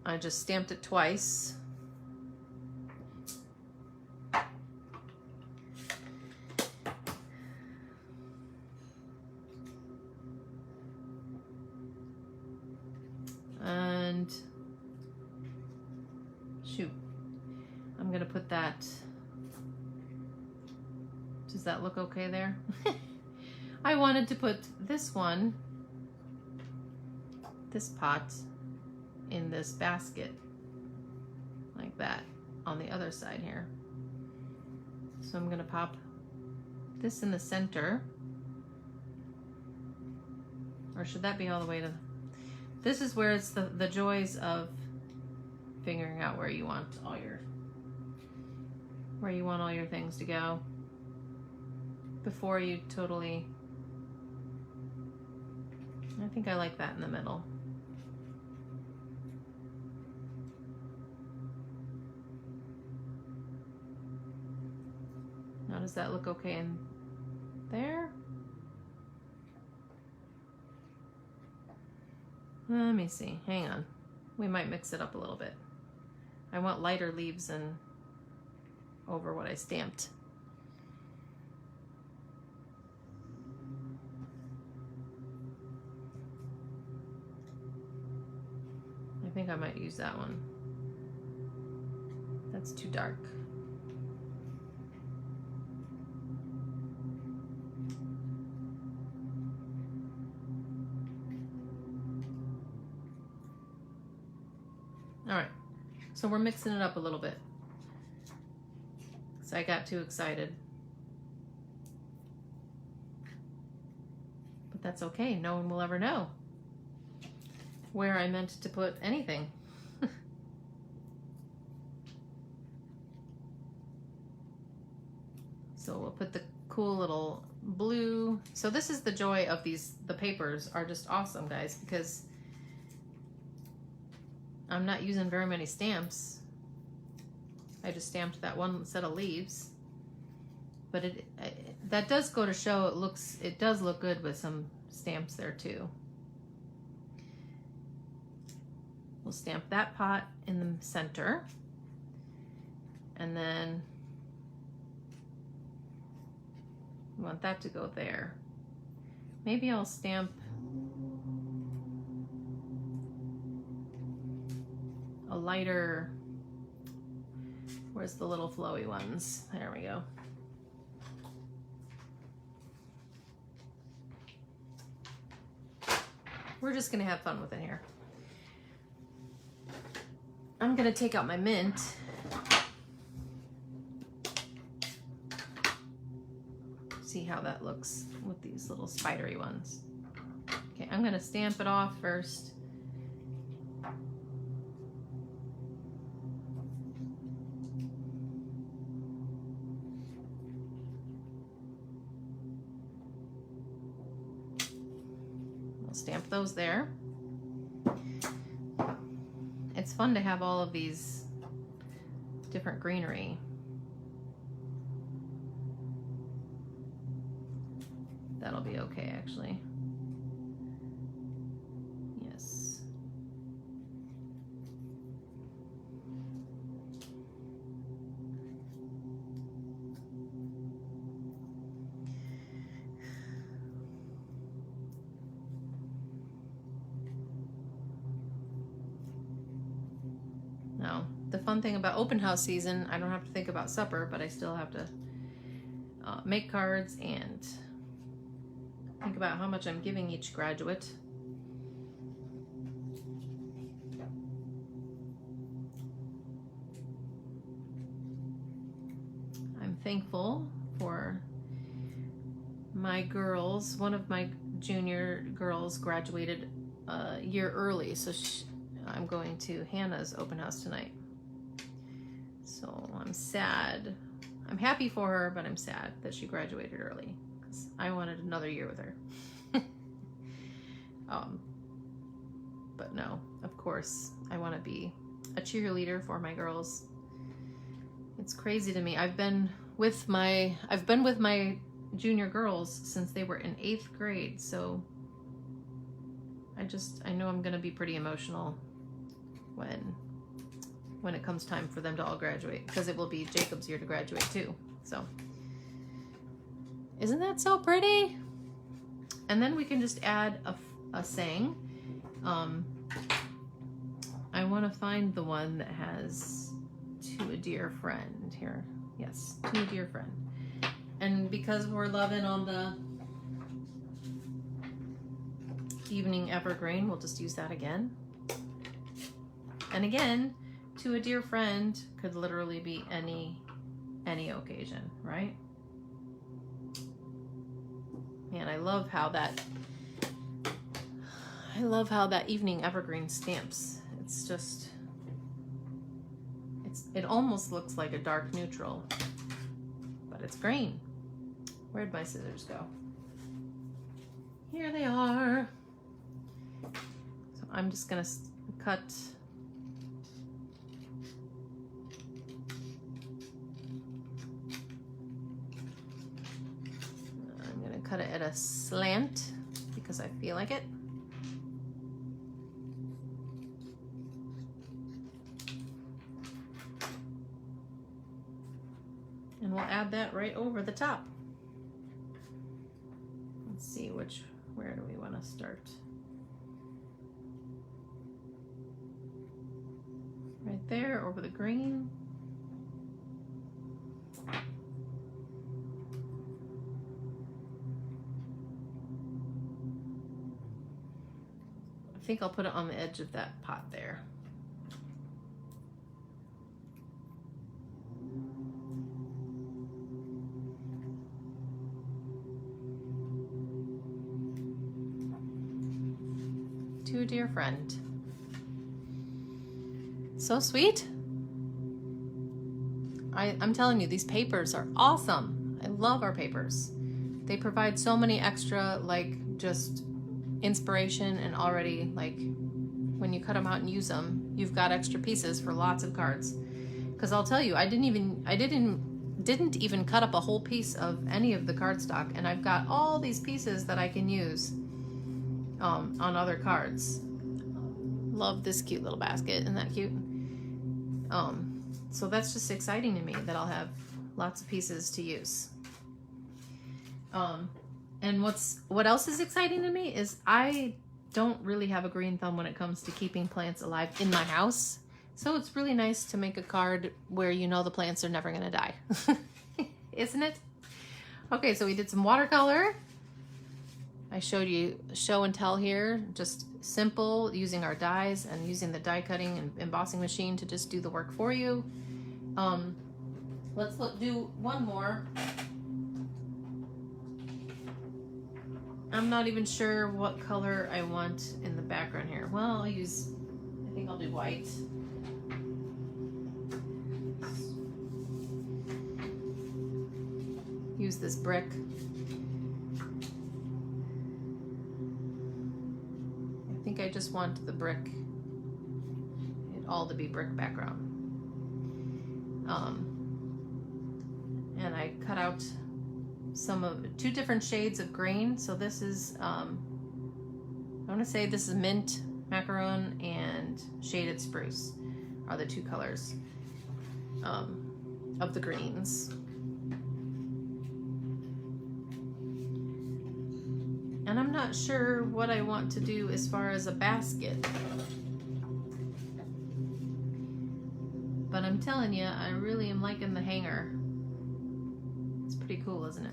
[SPEAKER 1] I just stamped it twice. And shoot, I'm gonna put that, does that look okay there? I wanted to put this one, this pot, in this basket like that on the other side here. So I'm gonna pop this in the center, or should that be all the way to, this is where it's the joys of figuring out where you want all your things to go before you totally, I think I like that in the middle. Now does that look okay in there? Let me see, hang on. We might mix it up a little bit. I want lighter leaves and over what I stamped. I think I might use that one. That's too dark. All right, so we're mixing it up a little bit. So I got too excited. But that's okay, no one will ever know where I meant to put anything. So we'll put the cool little blue. So this is the joy of these, the papers are just awesome, guys, because I'm not using very many stamps. I just stamped that one set of leaves, but that does go to show it does look good with some stamps there too. We'll stamp that pot in the center, and then we want that to go there. Maybe I'll stamp a lighter, where's the little flowy ones? There we go. We're just gonna have fun with it here. I'm gonna take out my mint. See how that looks with these little spidery ones. Okay, I'm gonna stamp it off first. we'll stamp those there. It's fun to have all of these different greenery. That'll be okay, actually. Yes. Now, the fun thing about open house season, I don't have to think about supper, but I still have to make cards and think about how much I'm giving each graduate. I'm thankful for my girls. One of my junior girls graduated a year early, so I'm going to Hannah's open house tonight. So I'm sad. I'm happy for her, but I'm sad that she graduated early. I wanted another year with her. But no, of course, I want to be a cheerleader for my girls. It's crazy to me. I've been with my junior girls since they were in 8th grade, so I know I'm gonna be pretty emotional when it comes time for them to all graduate, because it will be Jacob's year to graduate too. So isn't that so pretty? And then we can just add a saying. I want to find the one that has "to a dear friend" here. Yes, "to a dear friend." And because we're loving on the evening evergreen, we'll just use that again. And again, "to a dear friend" could literally be any occasion, right? Man, I love how that evening evergreen stamps. It's just, it almost looks like a dark neutral, but it's green. Where'd my scissors go? Here they are. So I'm just gonna cut it at a slant because I feel like it. And we'll add that right over the top. Let's see where do we want to start? Right there over the green. I think I'll put it on the edge of that pot there. To a dear friend. So sweet. I'm telling you, these papers are awesome. I love our papers. They provide so many extra, like, just inspiration, and already, like, when you cut them out and use them, you've got extra pieces for lots of cards. Because I'll tell you, I didn't even cut up a whole piece of any of the cardstock, and I've got all these pieces that I can use on other cards. Love this cute little basket. Isn't that cute? So that's just exciting to me that I'll have lots of pieces to use. And what else is exciting to me is I don't really have a green thumb when it comes to keeping plants alive in my house. So it's really nice to make a card where you know the plants are never gonna die. Isn't it? Okay, so we did some watercolor. I showed you show and tell here, just simple, using our dies and using the die cutting and embossing machine to just do the work for you. Let's do one more. I'm not even sure what color I want in the background here. Well, I think I'll do white. Use this brick. just want the brick, it all to be brick background. And I cut out two different shades of green. So this is, I want to say this is mint, macaron, and shaded spruce are the two colors of the greens. And I'm not sure what I want to do as far as a basket. But I'm telling you, I really am liking the hanger. It's pretty cool, isn't it?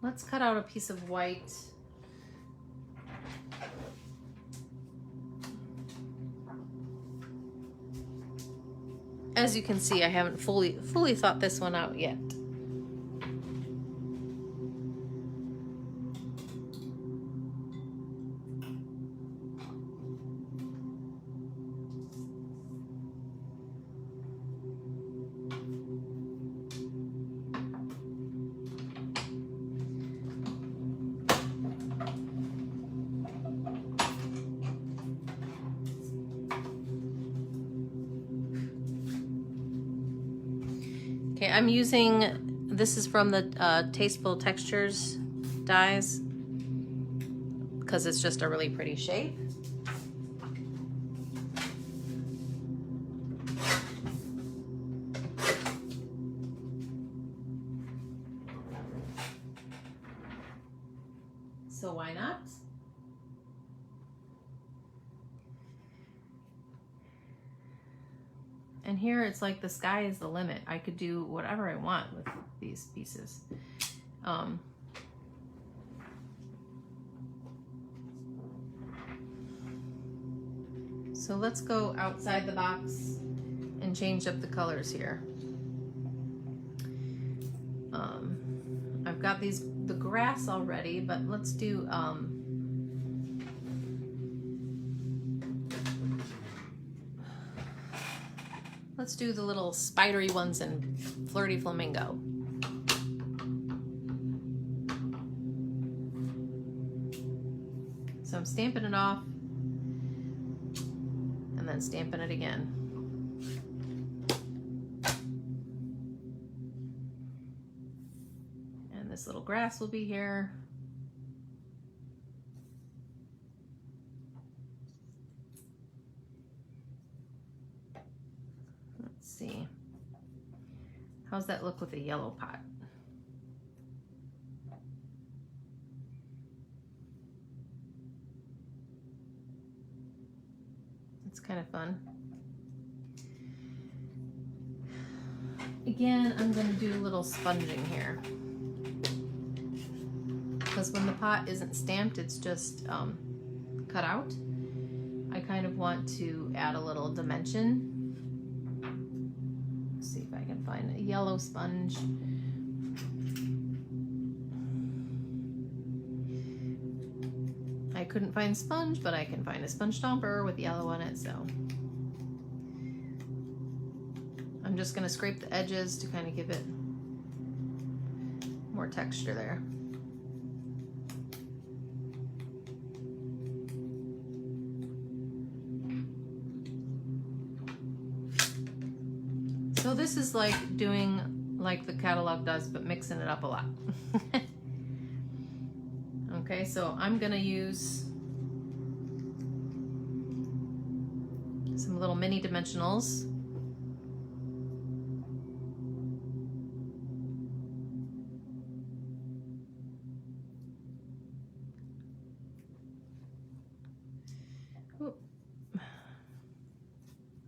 [SPEAKER 1] Let's cut out a piece of white. As you can see, I haven't fully thought this one out yet. Okay, I'm using, this is from the Tasteful Textures dies, because it's just a really pretty shape. So why not? And here it's like the sky is the limit. I could do whatever I want with these pieces. So let's go outside the box and change up the colors here. I've got the grass already, but let's do let's do the little spidery ones in Flirty Flamingo. So I'm stamping it off and then stamping it again. And this little grass will be here. See, how's that look with a yellow pot? It's kind of fun. Again, I'm going to do a little sponging here, because when the pot isn't stamped, it's just cut out. I kind of want to add a little dimension. See if I can find a yellow sponge. I couldn't find sponge, but I can find a sponge stomper with yellow on it, so I'm just going to scrape the edges to kind of give it more texture there. So this is like doing like the catalog does, but mixing it up a lot. Okay, so I'm gonna use some little mini dimensionals. Ooh.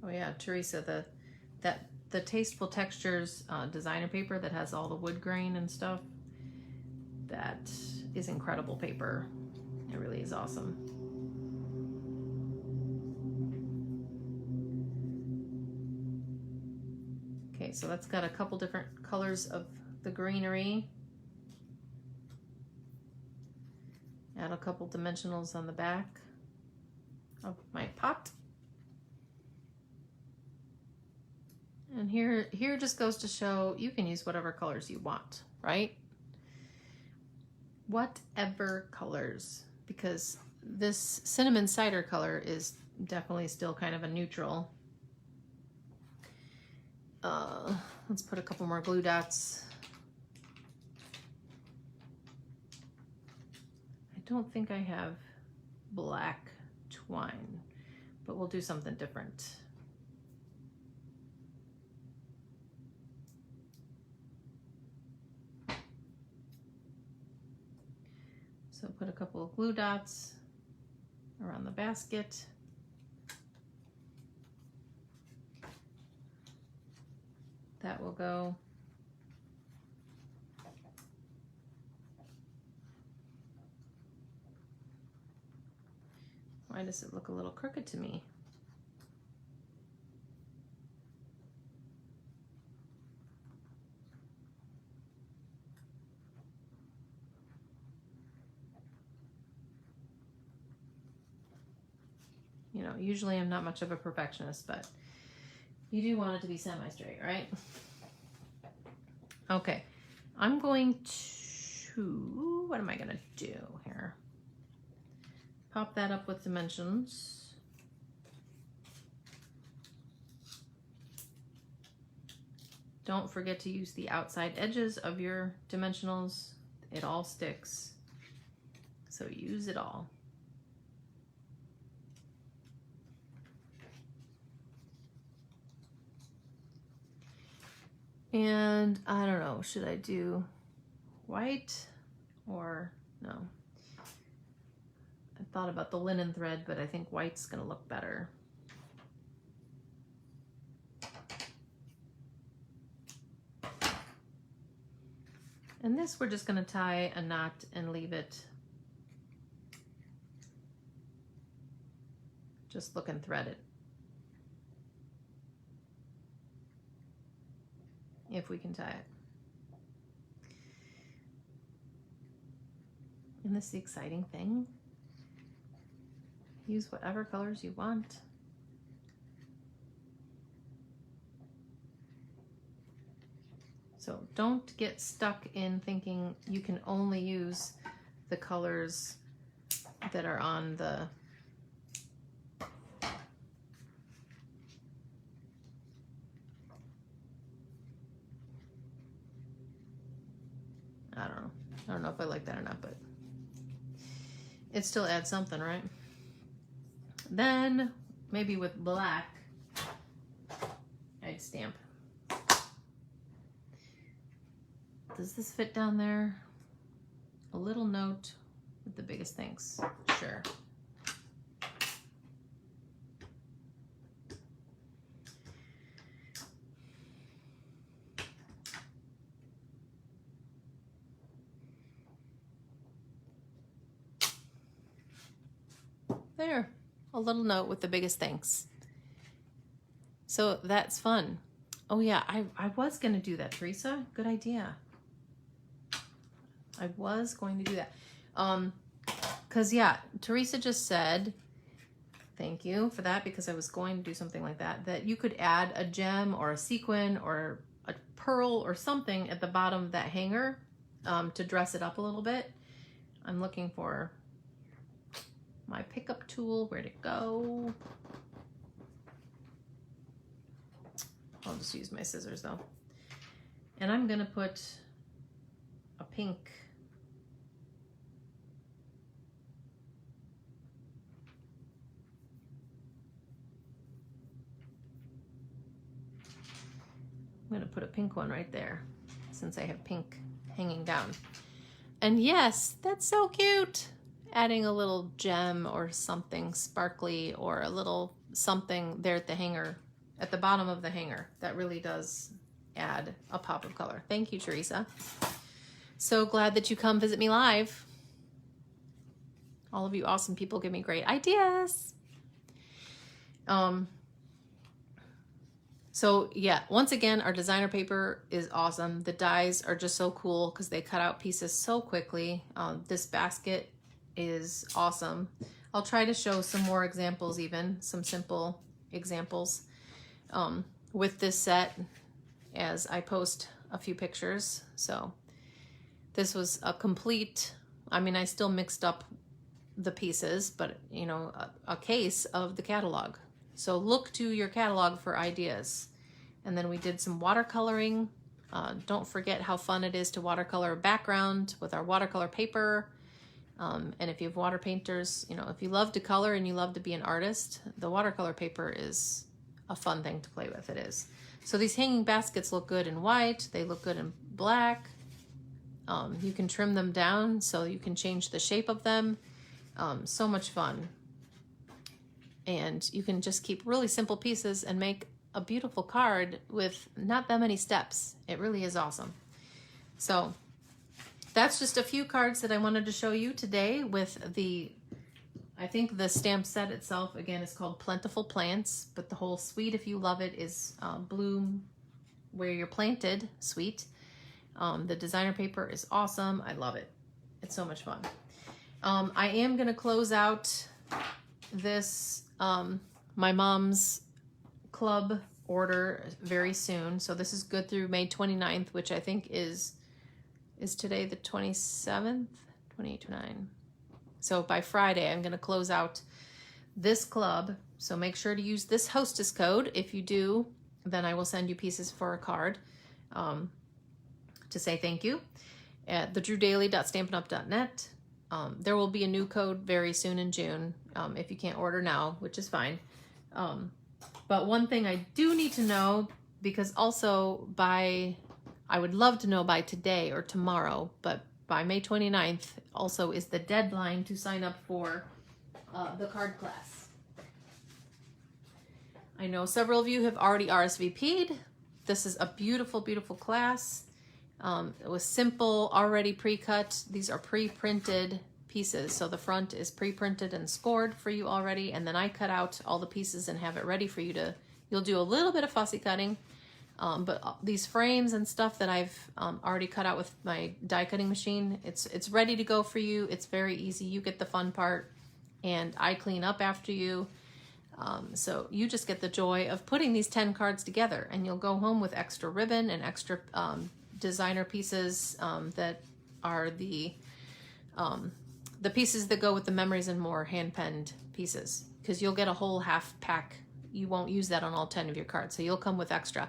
[SPEAKER 1] Oh yeah, Teresa, the Tasteful Textures designer paper that has all the wood grain and stuff, that is incredible paper. It really is awesome. Okay, so that's got a couple different colors of the greenery. Add a couple dimensionals on the back of my pot. And here just goes to show you can use whatever colors you want, right? Whatever colors, because this cinnamon cider color is definitely still kind of a neutral. Let's put a couple more glue dots. I don't think I have black twine, but we'll do something different. So put a couple of glue dots around the basket. That will go. Why does it look a little crooked to me? You know, usually I'm not much of a perfectionist, but you do want it to be semi-straight, right? Okay, I'm going to, what am I gonna do here? Pop that up with dimensions. Don't forget to use the outside edges of your dimensionals. It all sticks, so use it all. And I don't know, should I do white or no? I thought about the linen thread, but I think white's gonna look better. And this we're just gonna tie a knot and leave it just look and thread it. If we can tie it. And this is the exciting thing. Use whatever colors you want. So don't get stuck in thinking you can only use the colors that are on the I don't know if I like that or not, but it still adds something, right? Then maybe with black, I'd stamp. Does this fit down there? A little note with the biggest thanks. Sure. There, a little note with the biggest thanks. So that's fun. Oh yeah, I was gonna do that, Teresa. Good idea. I was going to do that. Cause yeah, Teresa just said, thank you for that, because I was going to do something like that, that you could add a gem or a sequin or a pearl or something at the bottom of that hanger to dress it up a little bit. I'm looking for my pickup tool. Where'd it go? I'll just use my scissors though. And I'm gonna put a pink one right there, since I have pink hanging down. And yes, that's so cute. Adding a little gem or something sparkly or a little something there at the hanger, at the bottom of the hanger. That really does add a pop of color. Thank you, Teresa. So glad that you come visit me live. All of you awesome people give me great ideas. So yeah, once again, our designer paper is awesome. The dies are just so cool because they cut out pieces so quickly. This basket is awesome. I'll try to show some more examples, even some simple examples. with this set as I post a few pictures. So this was a complete, I mean, I still mixed up the pieces, but you know, a case of the catalog. So look to your catalog for ideas. And then we did some watercoloring. Don't forget how fun it is to watercolor a background with our watercolor paper. And if you have water painters, you know, if you love to color and you love to be an artist, the watercolor paper is a fun thing to play with. It is. So these hanging baskets look good in white. They look good in black. You can trim them down so you can change the shape of them. So much fun. And you can just keep really simple pieces and make a beautiful card with not that many steps. It really is awesome. So that's just a few cards that I wanted to show you today with the, I think the stamp set itself, again, is called Plentiful Plants, but the whole suite, if you love it, is Bloom Where You're Planted suite. The designer paper is awesome. I love it. It's so much fun. I am going to close out this, my mom's club order very soon. So this is good through May 29th, which I think is today the 27th, 2829. So by Friday, I'm going to close out this club. So make sure to use this hostess code. If you do, then I will send you pieces for a card to say thank you at thedrewdaily.stampinup.net. There will be a new code very soon in June if you can't order now, which is fine. But one thing I do need to know, because also I would love to know by today or tomorrow, but by May 29th also is the deadline to sign up for the card class. I know several of you have already RSVP'd. This is a beautiful, beautiful class. It was simple, already pre-cut. These are pre-printed pieces. So the front is pre-printed and scored for you already. And then I cut out all the pieces and have it ready for you to, you'll do a little bit of fussy cutting. But these frames and stuff that I've already cut out with my die cutting machine, it's ready to go for you. It's very easy. You get the fun part and I clean up after you. So you just get the joy of putting these 10 cards together, and you'll go home with extra ribbon and extra designer pieces that are the pieces that go with the Memories and More hand-penned pieces, because you'll get a whole half pack. You won't use that on all 10 of your cards, so you'll come with extra.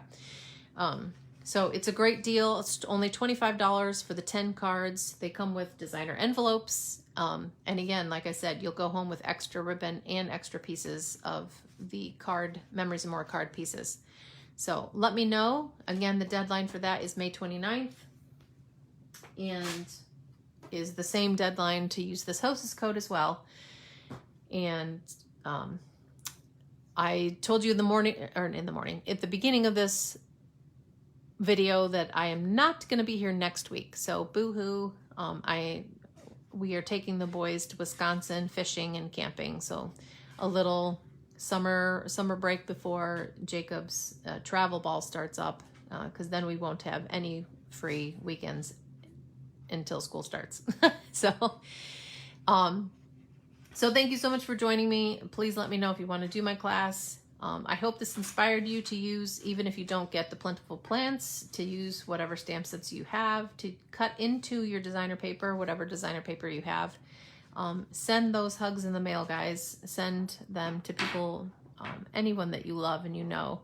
[SPEAKER 1] So it's a great deal. It's only $25 for the 10 cards. They come with designer envelopes. And again, like I said, you'll go home with extra ribbon and extra pieces of the card, Memories and More card pieces. So let me know. Again, the deadline for that is May 29th, and is the same deadline to use this hostess code as well. And I told you at the beginning of this video that I am not going to be here next week. So boo-hoo. We are taking the boys to Wisconsin fishing and camping. So a little summer break before Jacob's travel ball starts up, because then we won't have any free weekends until school starts. So thank you so much for joining me. Please let me know if you want to do my class. I hope this inspired you to use, even if you don't get the Plentiful Plants, to use whatever stamp sets you have to cut into your designer paper, whatever designer paper you have. Send those hugs in the mail, guys. Send them to people, anyone that you love and you know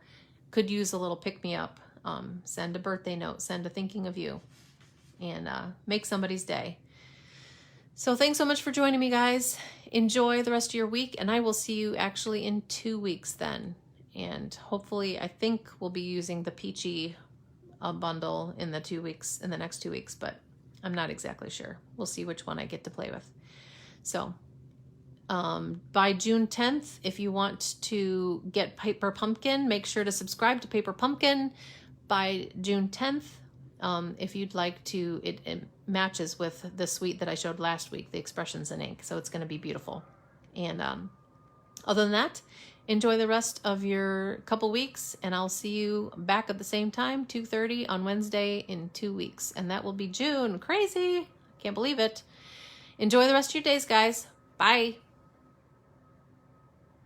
[SPEAKER 1] could use a little pick-me-up. Send a birthday note, send a thinking of you, and make somebody's day. So thanks so much for joining me, guys. Enjoy the rest of your week, and I will see you actually in 2 weeks then. And hopefully, I think we'll be using the Peachy bundle in the next 2 weeks, but I'm not exactly sure. We'll see which one I get to play with. So by June 10th, if you want to get Paper Pumpkin, make sure to subscribe to Paper Pumpkin by June 10th. If you'd like to, it matches with the suite that I showed last week, the Expressions in Ink, so it's going to be beautiful. And other than that, enjoy the rest of your couple weeks, and I'll see you back at the same time, 2:30 on Wednesday in 2 weeks, and that will be June. Crazy! Can't believe it. Enjoy the rest of your days, guys. Bye!